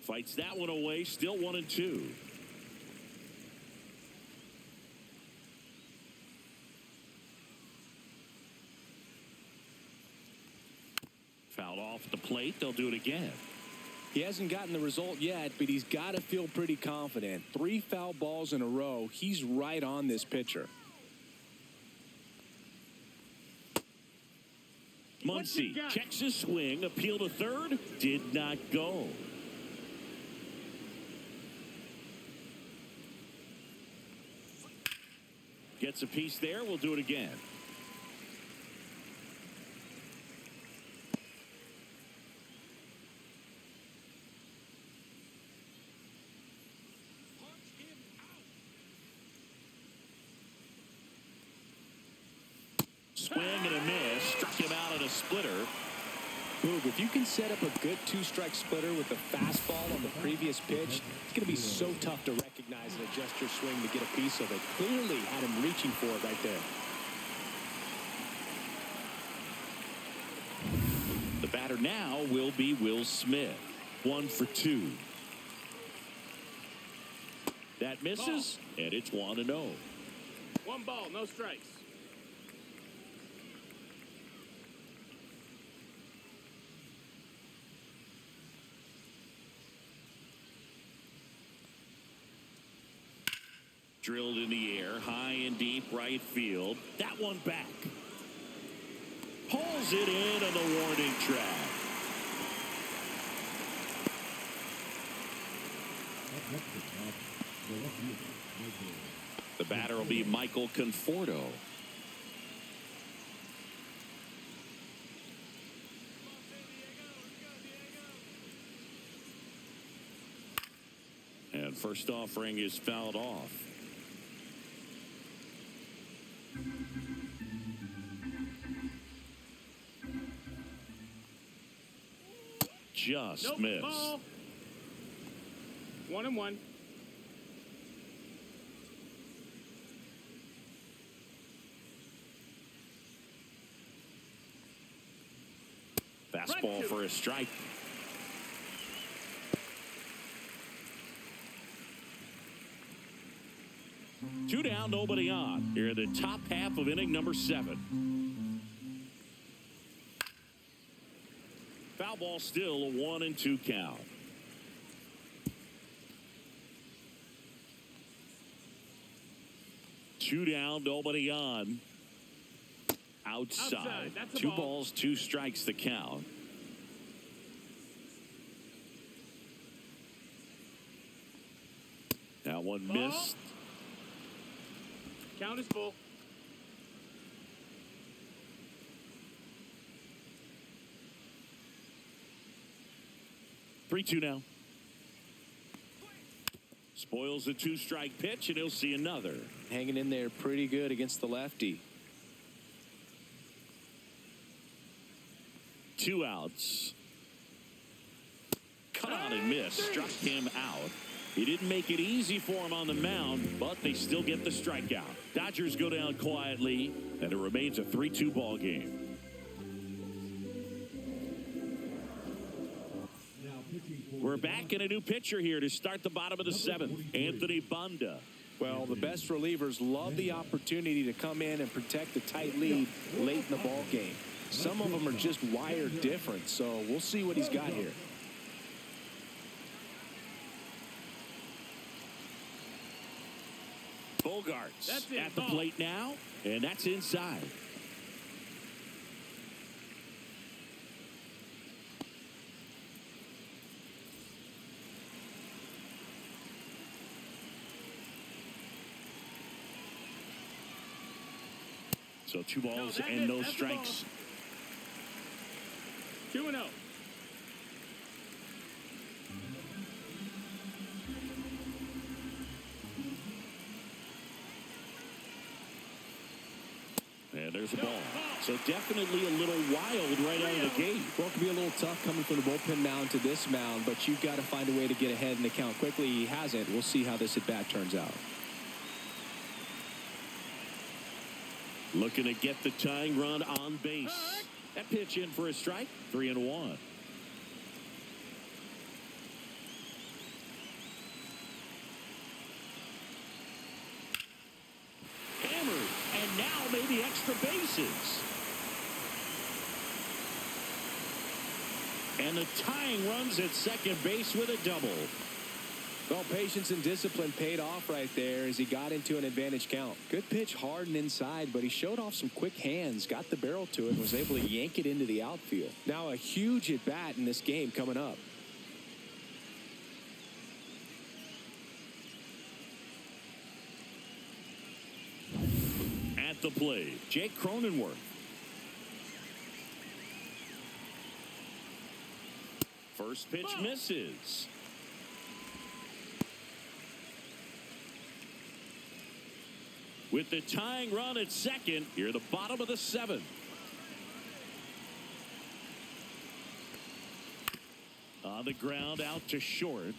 Fights that one away, still 1-2. Fouled off the plate, they'll do it again. He hasn't gotten the result yet, but he's got to feel pretty confident. 3 foul balls in a row. He's right on this pitcher. Muncy checks his swing, appeal to third, did not go. Gets a piece there, we'll do it again. Swing and a miss. Struck him out at a splitter. Boog, if you can set up a good two-strike splitter with a fastball on the previous pitch, it's going to be so tough to recognize and adjust your swing to get a piece of it. Clearly had him reaching for it right there. The batter now will be Will Smith. 1 for 2. That misses, and it's 1-0. 1 ball, no strikes. Drilled in the air, high and deep right field. That one back. Pulls it in on the warning track. The batter will be Michael Conforto. And first offering is fouled off. Just Nope, missed. ball. 1-1. Fastball for a strike. Two down, nobody on. Here in the top half of inning number 7. Foul ball, still a 1-2 count. Two down, nobody on. Outside. That's a 2 ball. balls, 2 strikes the count. That one Ball. missed. Count is full. Three-two now. Spoils the 2-strike pitch, and he'll see another. Hanging in there pretty good against the lefty. 2 outs. Cut on and miss. Struck him out. He didn't make it easy for him on the mound, but they still get the strikeout. Dodgers go down quietly, and it remains a 3-2 ball game. We're back in a new pitcher here to start the bottom of the 7th. Anthony Banda. Well, the best relievers love the opportunity to come in and protect the tight lead late in the ball game. Some of them are just wired different, so we'll see what he's got here. Bogarts That's it, at the ball. plate now, and that's inside. So 2 balls that's and it. no That's the ball. strikes. 2-0. And there's a ball. So definitely a little wild right out of the gate. Well, it could be a little tough coming from the bullpen mound to this mound, but you've got to find a way to get ahead in the count quickly. He hasn't. We'll see how this at-bat turns out. Looking to get the tying run on base. That pitch in for a strike. 3-1. Hammered, and now maybe extra bases. And the tying runs at second base with a double. Well, patience and discipline paid off right there as he got into an advantage count. Good pitch hard and inside, but he showed off some quick hands, got the barrel to it, and was able to yank it into the outfield. Now a huge at-bat in this game coming up. At the plate, Jake Cronenworth. First pitch misses. With the tying run at second, here the bottom of the 7th. On the ground out to short.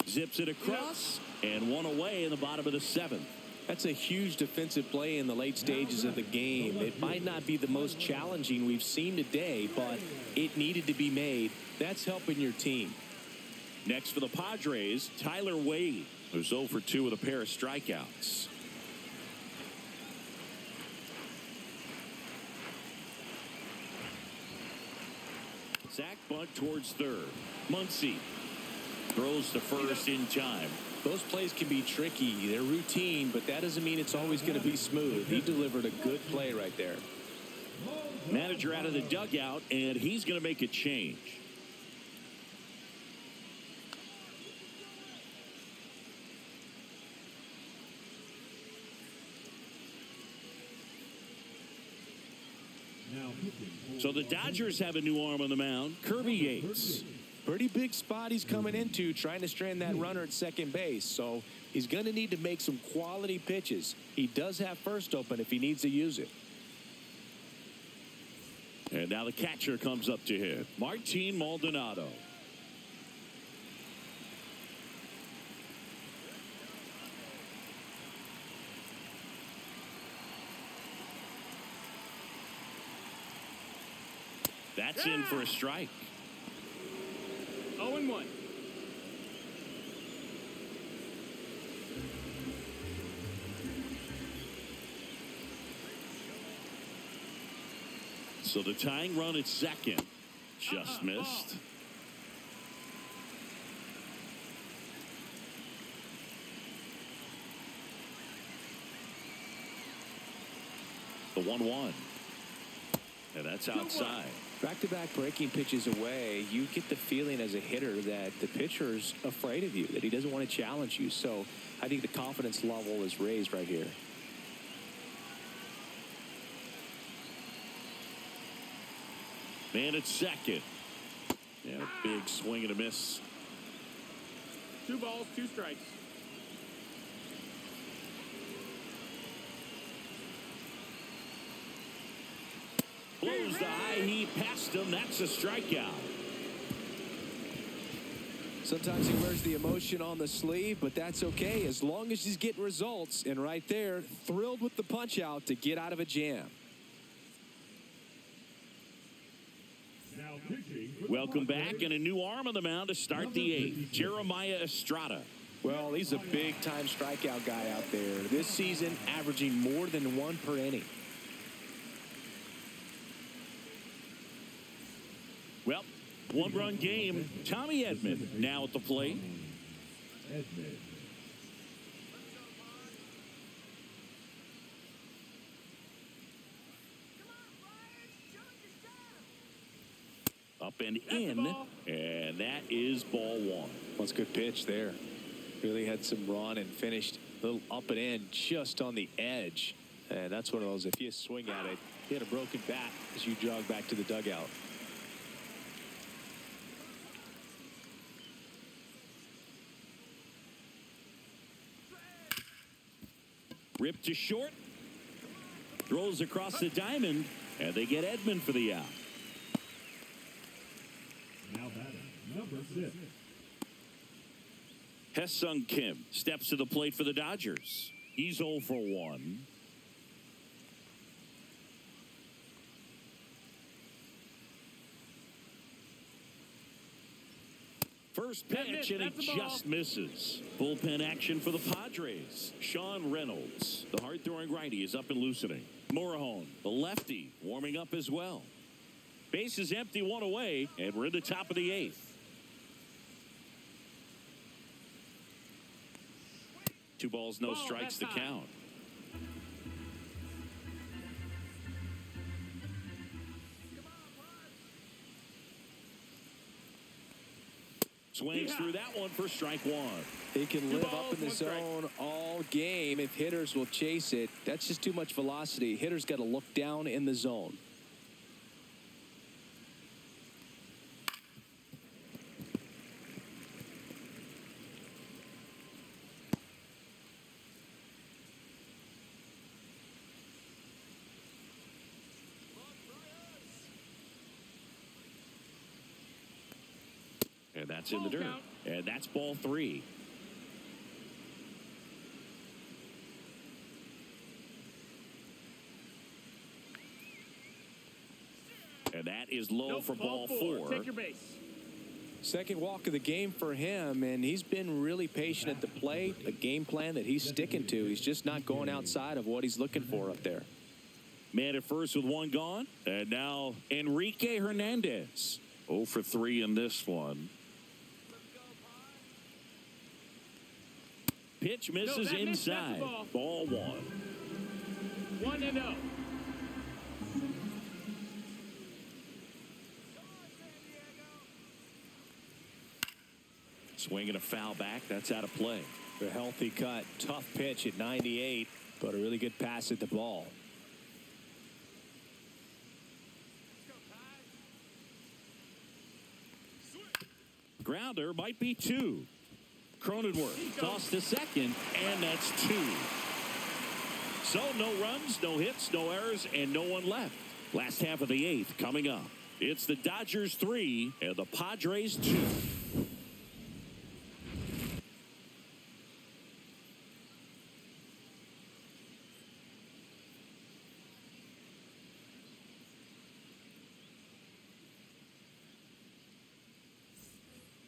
Zips it across and one away in the bottom of the 7th. That's a huge defensive play in the late stages of the game. It might not be the most challenging we've seen today, but it needed to be made. That's helping your team. Next for the Padres, Tyler Wade, who's 0 for 2 with a pair of strikeouts. Sack bunt towards third. Muncy throws to first in time. Those plays can be tricky. They're routine, but that doesn't mean it's always going to be smooth. He delivered a good play right there. Manager out of the dugout, and he's going to make a change. So the Dodgers have a new arm on the mound, Kirby Yates. Pretty big spot he's coming into, trying to strand that runner at second base. So he's going to need to make some quality pitches. He does have first open if he needs to use it. And now the catcher comes up to hit, Martin Maldonado. That's in for a strike. 0-1. So the tying run at second just missed. The 1-1. And that's outside. Back-to-back breaking pitches away, you get the feeling as a hitter that the pitcher's afraid of you, that he doesn't want to challenge you. So I think the confidence level is raised right here. Man at second. Yeah, big swing and a miss. 2 balls, 2 strikes. Blows the high heat past him. That's a strikeout. Sometimes he wears the emotion on the sleeve, but that's okay as long as he's getting results. And right there, thrilled with the punch out to get out of a jam. Welcome back, and a new arm on the mound to start the 8th, Jeremiah Estrada. Well, he's a big-time strikeout guy out there. This season, averaging more than 1 per inning. Well, 1-run game. Tommy Edman now at the plate. Up and in, and that is ball 1. That's a good pitch there. Really had some run and finished a little up and in just on the edge. And that's one of those, if you swing at it, you hit a broken bat as you jog back to the dugout. Ripped to short. Throws across the diamond, and they get Edman for the out. Now batting, number 6. Hesung Kim steps to the plate for the Dodgers. He's 0 for 1. First pitch, and it just misses. Bullpen action for the Padres. Sean Reynolds, the hard-throwing righty, is up and loosening. Morejon, the lefty, warming up as well. Base is empty, 1 away, and we're in the top of the 8th. Two balls, no strikes to count. Swings through that one for strike 1. He can live up in the zone all game if hitters will chase it. That's just too much velocity. Hitters got to look down in the zone. And that's in the dirt. Count. And that's ball 3. And that is low Nope, for ball 4. Take your base. Second walk of the game for him, and he's been really patient at the plate. A game plan that he's sticking to. He's just not going outside of what he's looking for up there. Man at first with 1 gone. And now Enrique Hernandez. 0 for 3 in this one. Pitch misses that missed. That's inside. the Ball 1. 1-0. Swinging a foul back. That's out of play. A healthy cut. Tough pitch at 98, but a really good pass at the ball. Grounder might be 2. Cronenworth tossed to second, and that's 2. So no runs, no hits, no errors, and no one left. Last half of the 8th coming up. It's the Dodgers 3 and the Padres 2.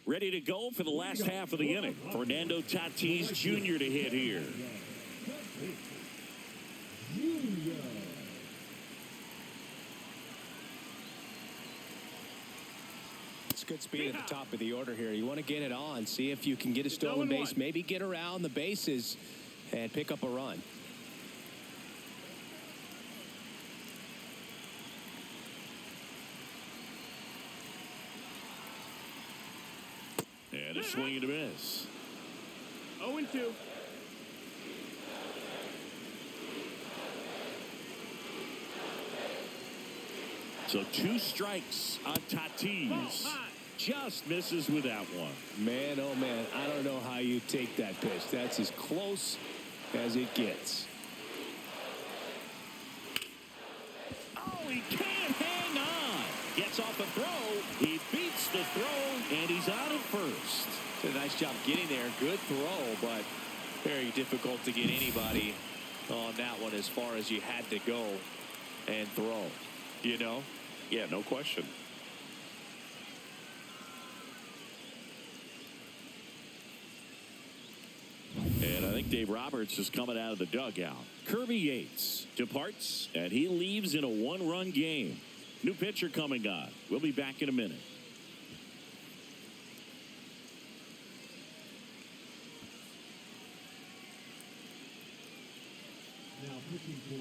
Ready to go for the last half of the inning. Fernando Tatis Jr. to hit here. It's good speed at the top of the order here. You want to get it on, see if you can get a stolen base, maybe get around the bases and pick up a run. And a swing and a miss. 0-2. So 2 strikes on Tatis. Just misses with that one. Man, oh man, I don't know how you take that pitch. That's as close as it gets. Oh, he can't hang on. Gets off a throw. He beats the throw, and he's out at first. Did a nice job getting there. Good throw, but very difficult to get anybody on that one as far as you had to go and throw. You know? Yeah, no question. And I think Dave Roberts is coming out of the dugout. Kirby Yates departs, and he leaves in a 1-run game. New pitcher coming on. We'll be back in a minute.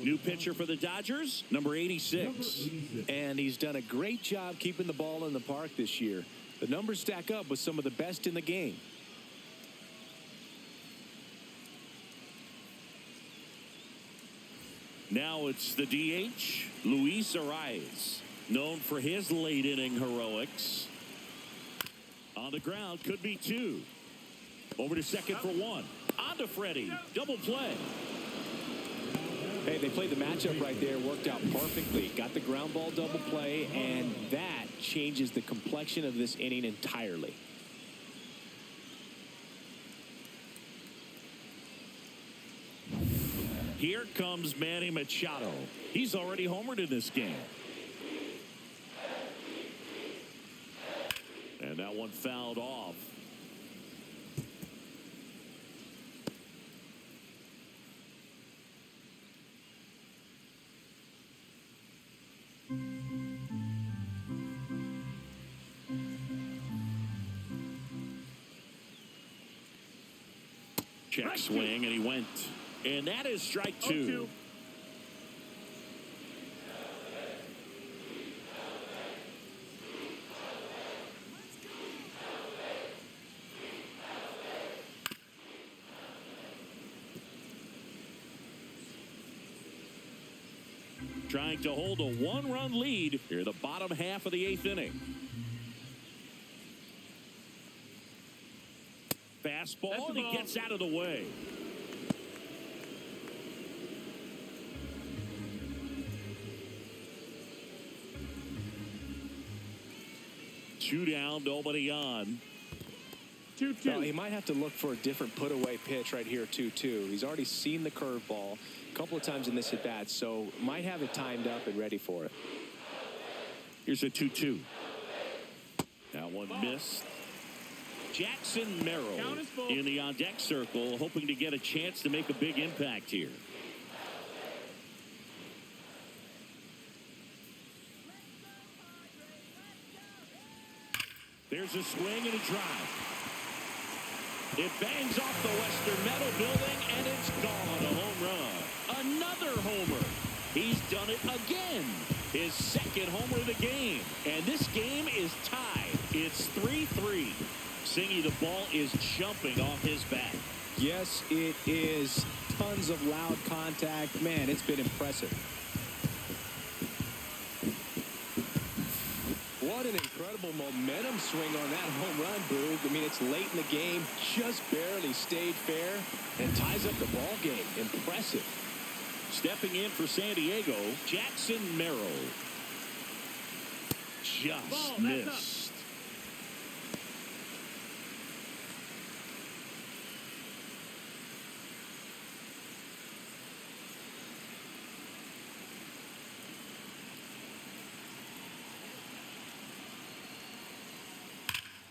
New pitcher for the Dodgers, number 86. And he's done a great job keeping the ball in the park this year. The numbers stack up with some of the best in the game. Now it's the DH, Luis Arias, known for his late inning heroics. On the ground, could be 2. Over to second for 1. On to Freddie, double play. Hey, they played the matchup right there, worked out perfectly. Got the ground ball double play, and that changes the complexion of this inning entirely. Here comes Manny Machado. He's already homered in this game. And that one fouled off. Check swing, and he went. And that is strike 2. 2. Trying to hold a 1-run lead here, the bottom half of the 8th inning. Fastball, and he gets out of the way. Two down, nobody on. 2-2. Well, he might have to look for a different put-away pitch right here, 2-2. He's already seen the curveball a couple of times in this at-bat, so might have it timed up and ready for it. Here's a 2-2. That one missed. Jackson Merrill in the on-deck circle, hoping to get a chance to make a big impact here. There's a swing and a drive. It bangs off the Western Metal Building, and it's gone. A home run. Another homer. He's done it again. His second homer of the game. And this game is tied. It's 3-3. Singy, the ball is jumping off his bat. Yes, it is. Tons of loud contact. Man, it's been impressive. What an incredible momentum swing on that home run, Boog. I mean, it's late in the game, just barely stayed fair, and ties up the ball game. Impressive. Stepping in for San Diego, Jackson Merrill. Just missed.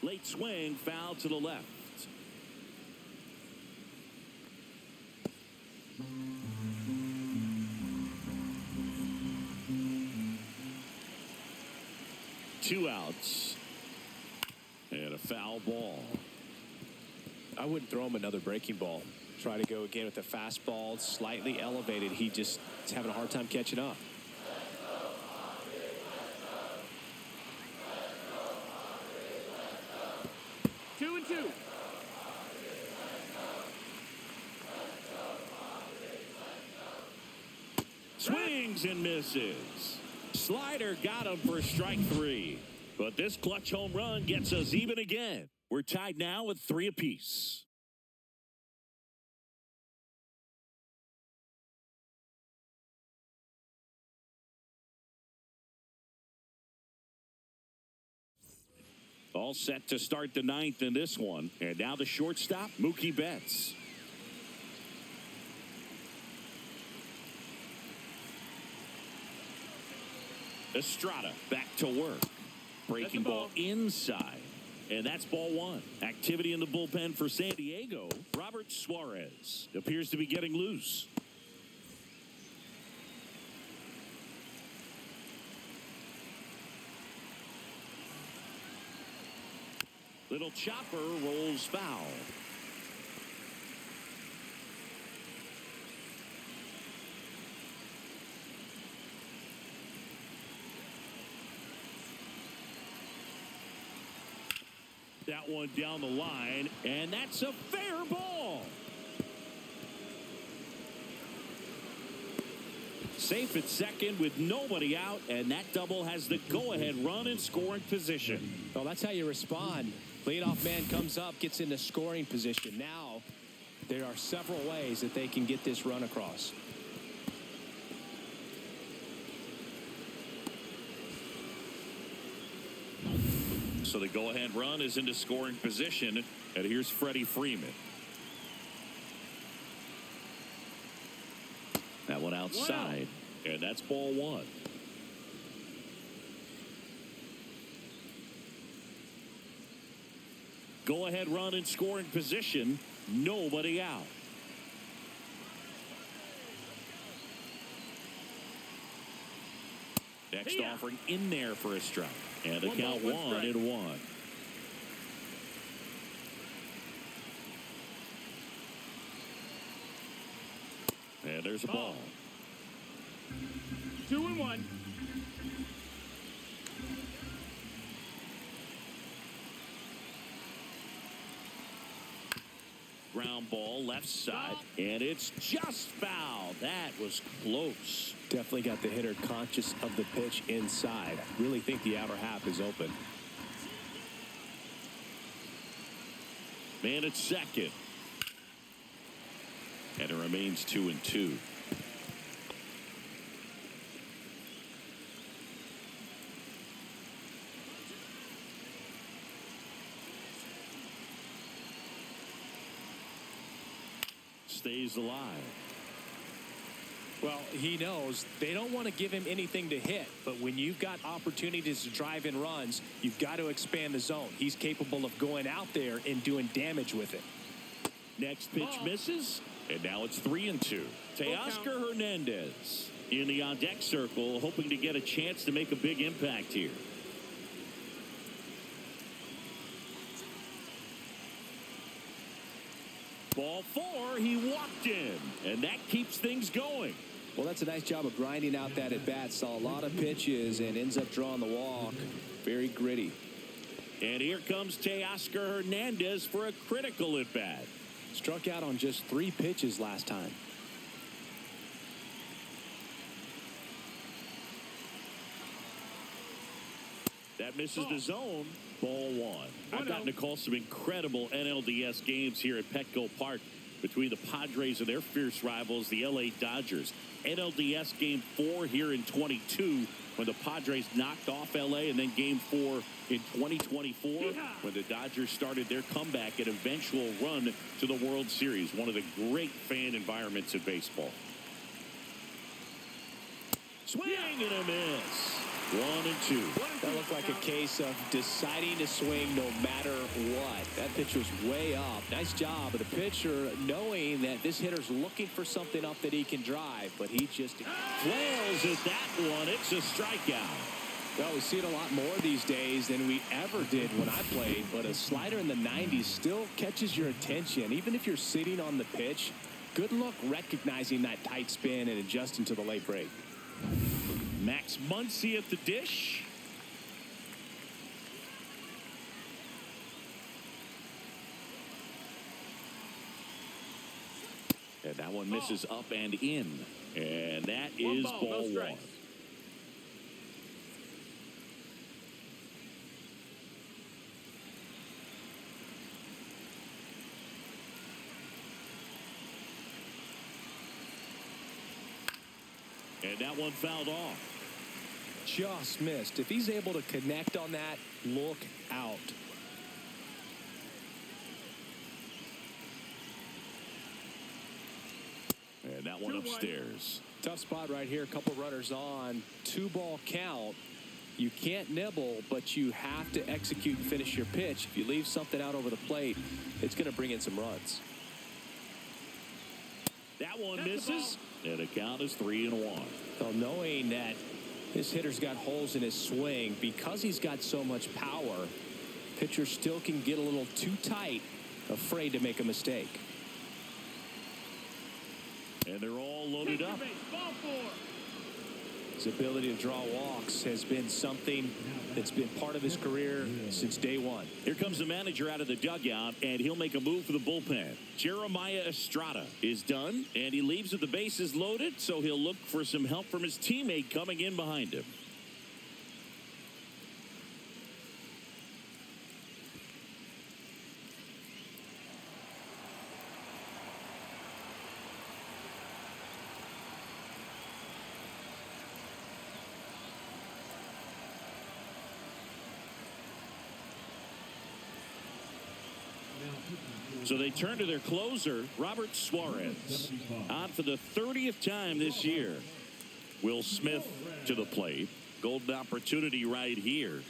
Late swing, foul to the left. Two outs. And a foul ball. I wouldn't throw him another breaking ball. Try to go again with the fastball, slightly elevated. He just is having a hard time catching up. Swings and misses. Slider got him for strike three. But this clutch home run gets us even again. We're tied now with 3 apiece. All set to start the 9th in this one. And now the shortstop, Mookie Betts. Estrada back to work. Breaking ball inside. And that's ball 1. Activity in the bullpen for San Diego. Robert Suarez appears to be getting loose. Little chopper rolls foul. That one down the line, and that's a fair ball. Safe at second with nobody out, and that double has the go-ahead run in scoring position. Well, that's how you respond. Leadoff man comes up, gets into scoring position. Now, there are several ways that they can get this run across. So the go-ahead run is into scoring position, and here's Freddie Freeman. That one outside, and that's ball 1. Go-ahead run in scoring position, nobody out. Next offering in there for a strike. And the count 1-1. And there's a ball. 2-1. Ground ball left side, and it's just foul. That was close. Definitely got the hitter conscious of the pitch inside. Really think the outer half is open. Man at second. And it remains 2-2. stays alive. Well, he knows they don't want to give him anything to hit, but when you've got opportunities to drive in runs, you've got to expand the zone. He's capable of going out there and doing damage with it. Next pitch misses, and now it's 3-2. Teoscar Hernandez in the on-deck circle, hoping to get a chance to make a big impact here. Ball 4, he walked in, and that keeps things going. Well, that's a nice job of grinding out that at-bat. Saw a lot of pitches and ends up drawing the walk. Very gritty. And here comes Teoscar Hernandez for a critical at-bat. Struck out on just 3 pitches last time. That misses the zone. Ball 1. I've gotten to call some incredible NLDS games here at Petco Park between the Padres and their fierce rivals, the LA Dodgers. NLDS Game 4 here in 22 when the Padres knocked off LA, and then Game 4 in 2024 when the Dodgers started their comeback and eventual run to the World Series. One of the great fan environments in baseball. Swing and a miss. 1-2. That looked like a case of deciding to swing no matter what. That pitch was way up. Nice job of the pitcher knowing that this hitter's looking for something up that he can drive, but he just flails at that one. It's a strikeout. Well, we see it a lot more these days than we ever did when I played, but a slider in the 90s still catches your attention. Even if you're sitting on the pitch, good luck recognizing that tight spin and adjusting to the late break. Max Muncy at the dish. And that one misses up and in. And that is ball 1. And that one fouled off. Just missed. If he's able to connect on that, look out. And that one upstairs. Tough spot right here. A couple runners on. 2-ball count. You can't nibble, but you have to execute and finish your pitch. If you leave something out over the plate, it's going to bring in some runs. That one misses. And the count is 3-1. Well, knowing that this hitter's got holes in his swing, because he's got so much power, pitcher still can get a little too tight, afraid to make a mistake. And they're all loaded up. His ability to draw walks has been something that's been part of his career since day one. Here comes the manager out of the dugout, and he'll make a move for the bullpen. Jeremiah Estrada is done, and he leaves with the bases loaded, so he'll look for some help from his teammate coming in behind him. So they turn to their closer, Robert Suarez. On for the 30th time this year. Will Smith to the plate. Golden opportunity right here.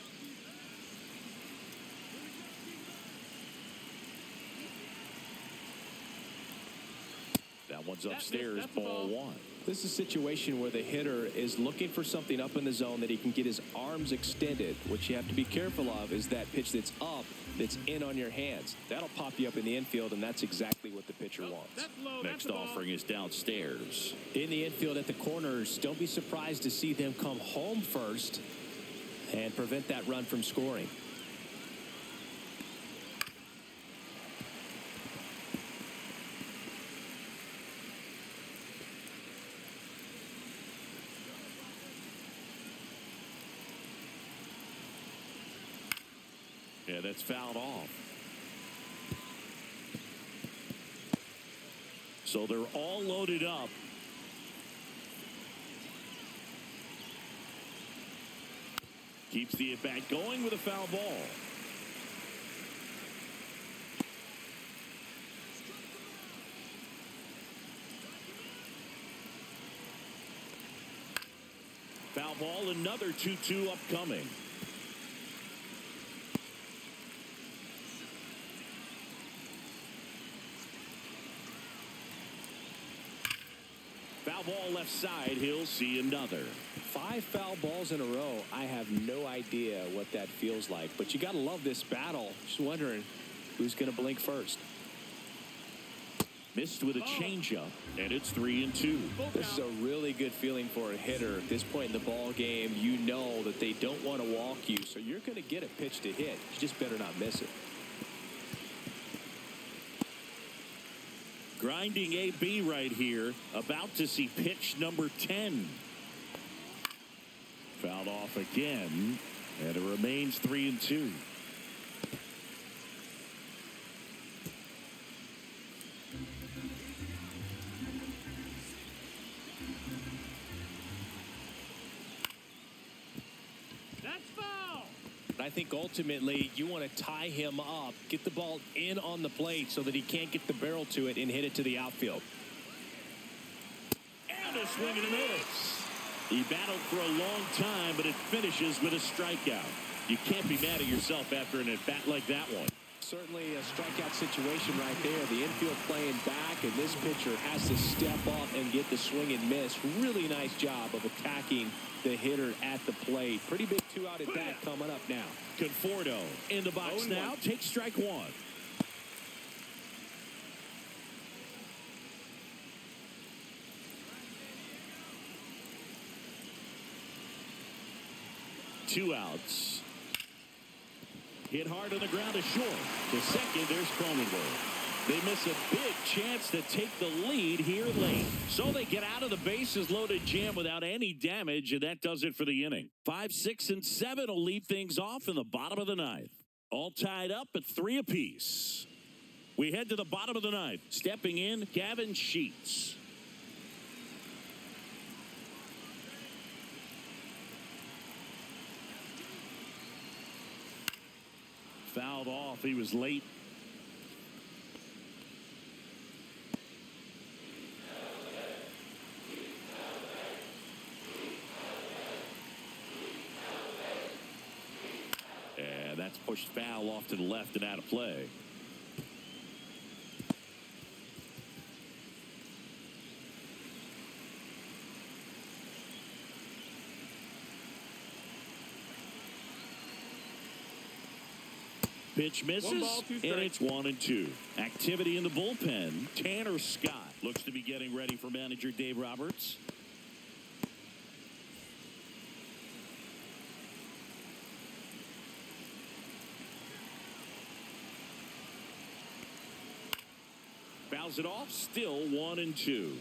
That one's upstairs, ball 1. This is a situation where the hitter is looking for something up in the zone that he can get his arms extended. What you have to be careful of is that pitch that's up, that's in on your hands. That'll pop you up in the infield, and that's exactly what the pitcher wants. Next offering is downstairs. In the infield at the corners, don't be surprised to see them come home first and prevent that run from scoring. Yeah, that's fouled off. So they're all loaded up. Keeps the at-bat going with a foul ball. Foul ball, another 2-2 upcoming. Foul ball left side. He'll see another. 5 foul balls in a row. I have no idea what that feels like, but you got to love this battle. Just wondering who's going to blink first. Missed with a changeup, and it's 3-2. This is a really good feeling for a hitter. At this point in the ball game, you know that they don't want to walk you, so you're going to get a pitch to hit. You just better not miss it. Grinding AB right here, about to see pitch number 10. Fouled off again, and it remains 3-2. I think ultimately you want to tie him up, get the ball in on the plate so that he can't get the barrel to it and hit it to the outfield. And a swing and a miss. He battled for a long time, but it finishes with a strikeout. You can't be mad at yourself after an at-bat like that one. Certainly a strikeout situation right there. The infield playing back, and this pitcher has to step up and get the swing and miss. Really nice job of attacking the hitter at the plate. Pretty big 2-out at bat coming up now. Conforto in the box now. Take strike one. Two outs. Hit hard on the ground to short. To second, there's Cronenworth. They miss a big chance to take the lead here late. So they get out of the bases loaded jam without any damage, and that does it for the inning. 5, 6, and 7 will lead things off in the bottom of the ninth. All tied up at 3 apiece. We head to the bottom of the ninth. Stepping in, Gavin Sheets. Fouled off. He was late. And that's pushed foul off to the left and out of play. Pitch misses, and it's 1-2. Activity in the bullpen. Tanner Scott looks to be getting ready for manager Dave Roberts. Fouls it off, still 1-2.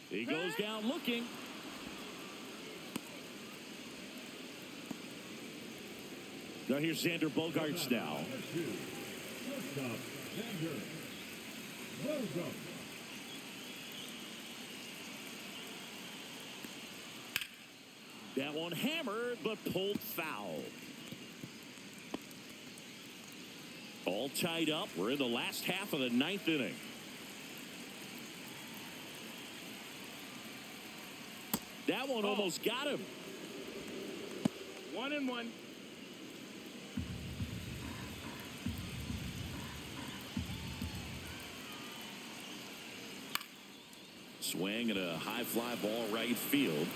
He goes down looking. Now here's Xander Bogaerts now. That one hammered, but pulled foul. All tied up. We're in the last half of the ninth inning. That one almost got him. 1-1. Swing and a high fly ball right field.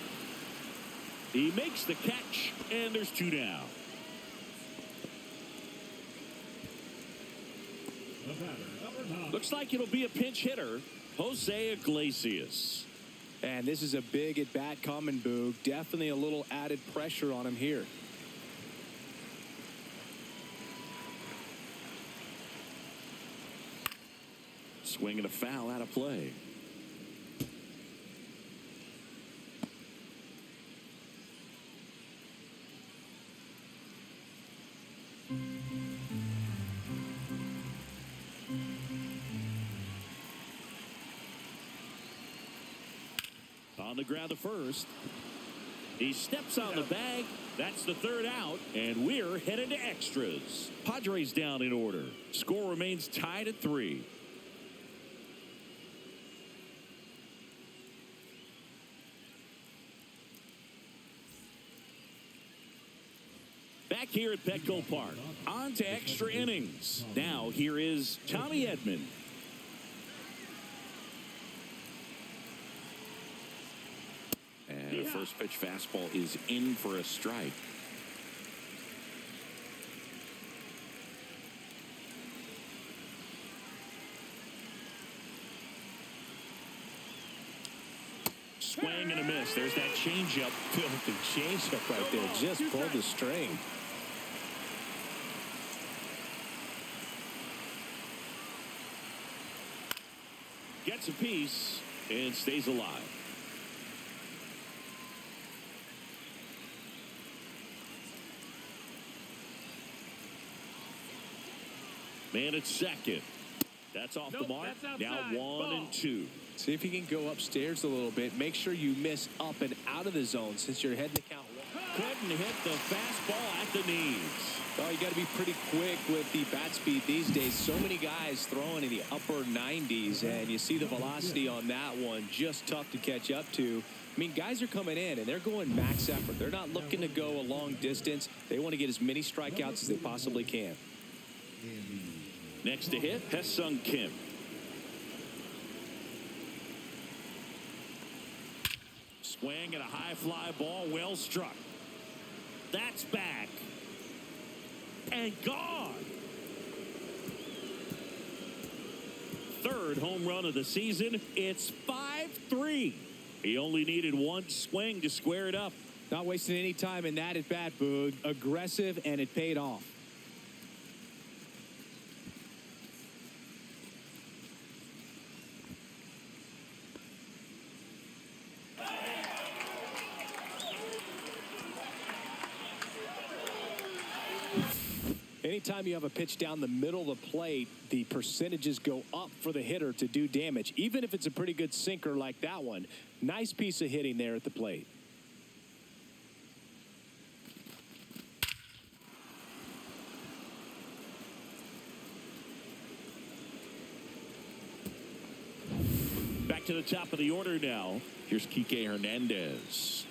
He makes the catch, and there's 2 down. Looks like it'll be a pinch hitter, Jose Iglesias. And this is a big at-bat coming, Boog. Definitely a little added pressure on him here. Swing and a foul out of play. On the ground to first. He steps on the bag. That's the third out, and we're headed to extras. Padres down in order. Score remains tied at 3. Back here at Petco Park. On to extra innings. Now here is Tommy Edman. And the first pitch fastball is in for a strike. Swing and a miss. There's that changeup. Filthy changeup right there. Just pulled the string. Gets a piece and stays alive. Man at second. That's off the mark. Now 1 and 2. See if you can go upstairs a little bit. Make sure you miss up and out of the zone since you're heading to count 1. Couldn't hit the fastball at the knees. Oh, you got to be pretty quick with the bat speed these days. So many guys throwing in the upper 90s, and you see the velocity on that one. Just tough to catch up to. I mean, guys are coming in, and they're going max effort. They're not looking to go a long distance. They want to get as many strikeouts as they possibly can. Next to hit, Hesung Kim. Swing and a high fly ball, well struck. That's back. And gone. Third home run of the season. It's 5-3. He only needed one swing to square it up. Not wasting any time in that at bat, Boog. Aggressive, and it paid off. Anytime you have a pitch down the middle of the plate, the percentages go up for the hitter to do damage, even if it's a pretty good sinker like that one. Nice piece of hitting there at the plate. Back to the top of the order now. Here's Kike Hernandez.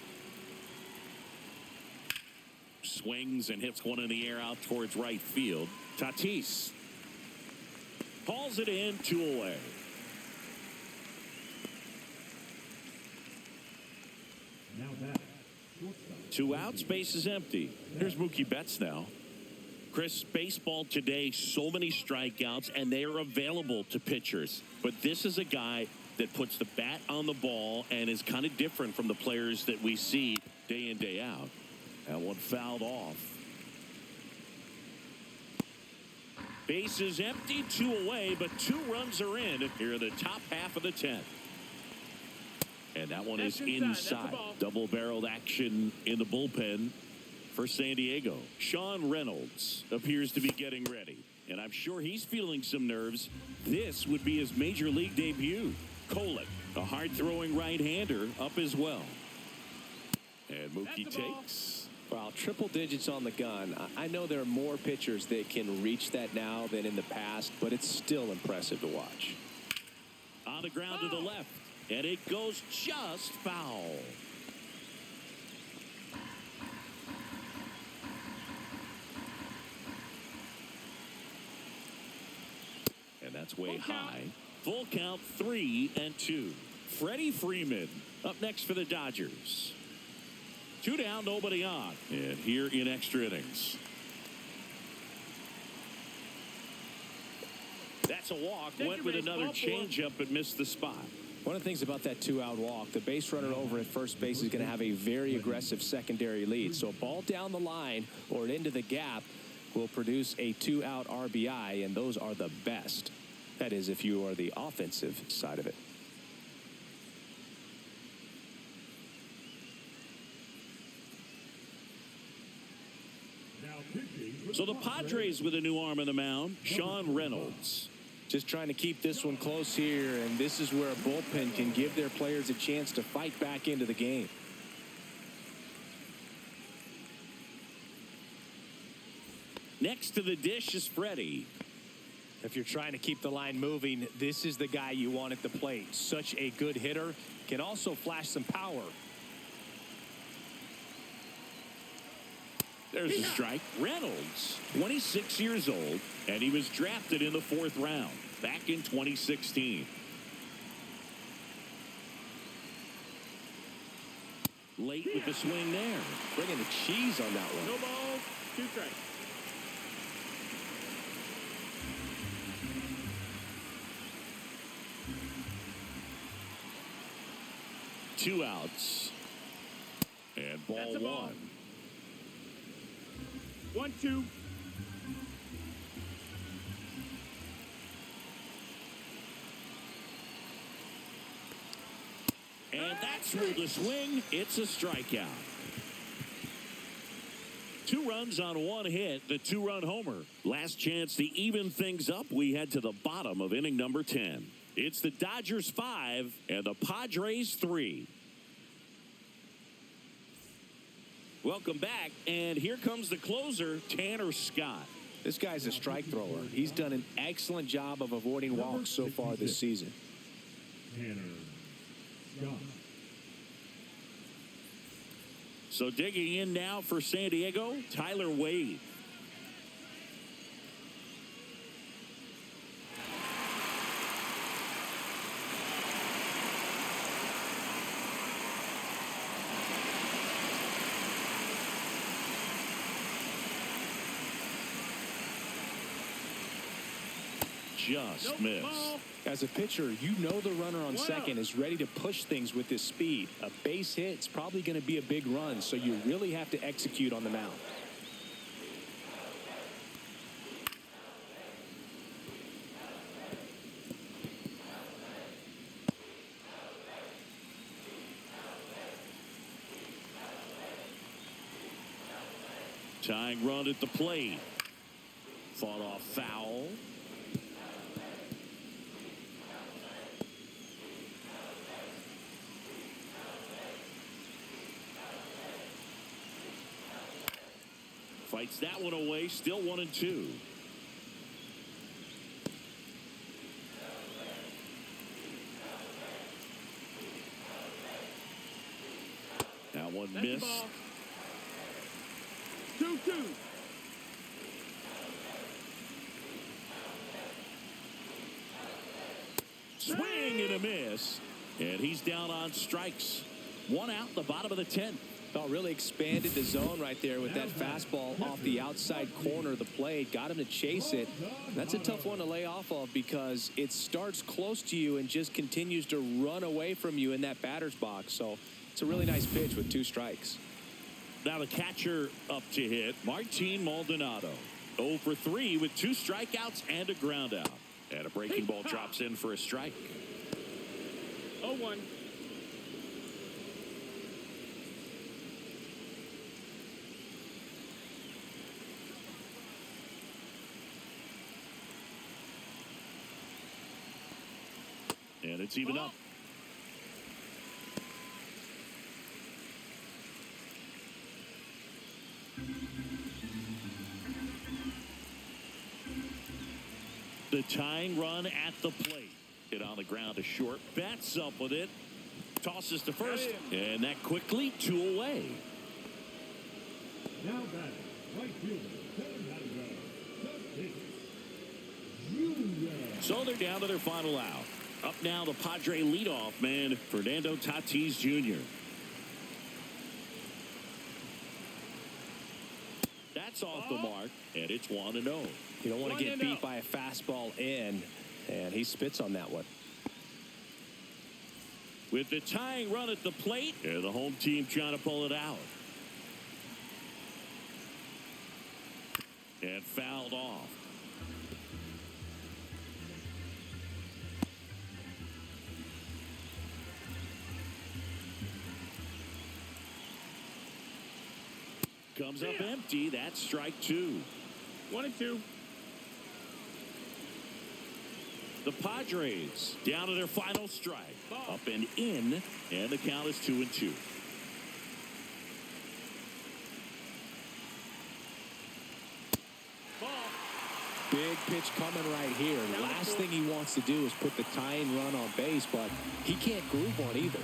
Swings and hits one in the air out towards right field. Tatis hauls it in, 2 away. Now that. 2 outs, base is empty. Here's Mookie Betts now. Chris, baseball today, so many strikeouts, and they are available to pitchers. But this is a guy that puts the bat on the ball and is kind of different from the players that we see day in, day out. That one fouled off. Base is empty, 2 away, but 2 runs are in here in the top half of the 10th. And that one is inside. Double-barreled action in the bullpen for San Diego. Sean Reynolds appears to be getting ready, and I'm sure he's feeling some nerves. This would be his major league debut. Colin, a hard-throwing right-hander, up as well. And Mookie takes. Wow, triple digits on the gun. I know there are more pitchers that can reach that now than in the past, but it's still impressive to watch. On the ground to the left, and it goes just foul. And that's way high. Full count, 3-2. Freddie Freeman up next for the Dodgers. 2 down, nobody on. And here in extra innings. That's a walk. Went with another changeup but missed the spot. One of the things about that 2-out walk, the base runner over at first base is going to have a very aggressive secondary lead. So a ball down the line or into the gap will produce a 2-out RBI, and those are the best. That is, if you are the offensive side of it. So the Padres with a new arm on the mound, Sean Reynolds. Just trying to keep this one close here, and this is where a bullpen can give their players a chance to fight back into the game. Next to the dish is Freddie. If you're trying to keep the line moving, this is the guy you want at the plate. Such a good hitter. Can also flash some power. There's a strike. Reynolds, 26 years old, and he was drafted in the 4th round back in 2016. Late with the swing there. Bringing the cheese on that one. No balls, 2 strikes. Two outs. And ball That's a ball. 1. 1-2. And that's ruled a swing. It's a strikeout. 2 runs on 1 hit, the 2-run homer. Last chance to even things up. We head to the bottom of inning number 10. It's the Dodgers 5 and the Padres 3. Welcome back, and here comes the closer, Tanner Scott. This guy's a strike thrower. He's done an excellent job of avoiding walks so far this season. Tanner Scott. So digging in now for San Diego, Tyler Wade. Just missed. Ball. As a pitcher, you know the runner on second is ready to push things with his speed. A base hit is probably going to be a big run, so you really have to execute on the mound. Tying run at the plate. Fought off foul. Fights that one away. Still 1-2. That one That's the missed. ball. 2-2. Swing and a miss. And he's down on strikes. 1 out, the bottom of the 10th. Well, really expanded the zone right there with that fastball off the outside corner of the plate. Got him to chase it. That's a tough one to lay off of because it starts close to you and just continues to run away from you in that batter's box. So it's a really nice pitch with 2 strikes. Now the catcher up to hit, Martin Maldonado. 0 for 3 with 2 strikeouts and a ground out. And a breaking ball drops in for a strike. 0-1. And it's even up. The tying run at the plate. Hit on the ground to short. Bats up with it. Tosses to first. And that quickly 2 away. Now batting, right fielder, Kevin Madden, Junior. So they're down to their final out. Up now, the Padre leadoff man, Fernando Tatis Jr. That's off the mark, and it's 1-0. You don't want to get beat by a fastball in, and he spits on that one. With the tying run at the plate, and the home team trying to pull it out. And fouled off. Comes up empty. That's strike 2. 1-2. The Padres down to their final strike. Ball. Up and in, and the count is 2-2. Big pitch coming right here. Last thing he wants to do is put the tying run on base, but he can't groove one either.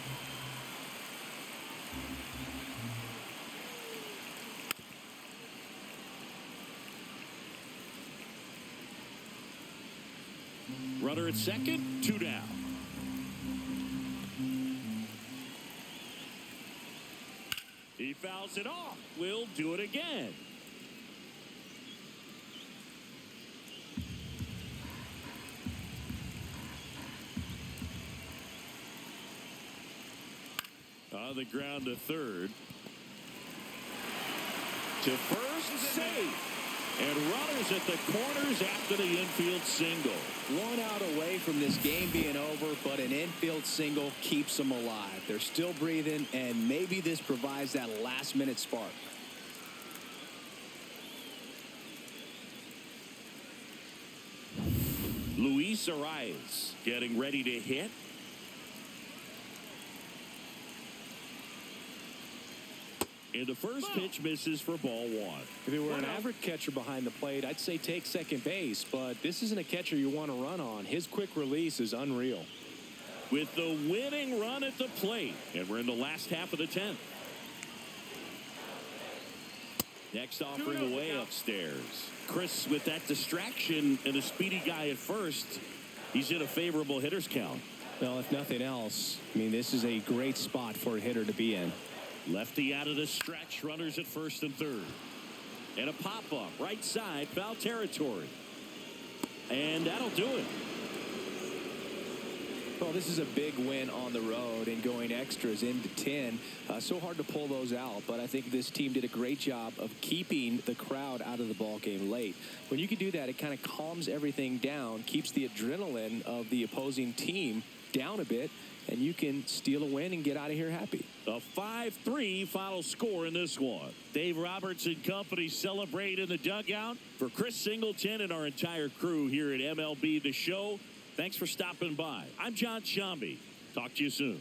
Runner at second, 2 down. He fouls it off. We'll do it again. On the ground to third. To first, safe. And runners at the corners after the infield single. 1 out away from this game being over, but an infield single keeps them alive. They're still breathing, and maybe this provides that last-minute spark. Luis Arias getting ready to hit. And the first pitch misses for ball 1. If it were an average catcher behind the plate, I'd say take second base, but this isn't a catcher you want to run on. His quick release is unreal. With the winning run at the plate, and we're in the last half of the 10th. Next offering away upstairs. Chris, with that distraction and a speedy guy at first, he's in a favorable hitter's count. Well, if nothing else, I mean, this is a great spot for a hitter to be in. Lefty out of the stretch, runners at first and third. And a pop-up, right side, foul territory. And that'll do it. Well, this is a big win on the road and going extras into 10. So hard to pull those out, but I think this team did a great job of keeping the crowd out of the ball game late. When you can do that, it kind of calms everything down, keeps the adrenaline of the opposing team down a bit, and you can steal a win and get out of here happy. A 5-3 final score in this one. Dave Roberts and company celebrate in the dugout. For Chris Singleton and our entire crew here at MLB The Show, thanks for stopping by. I'm John Shambi. Talk to you soon.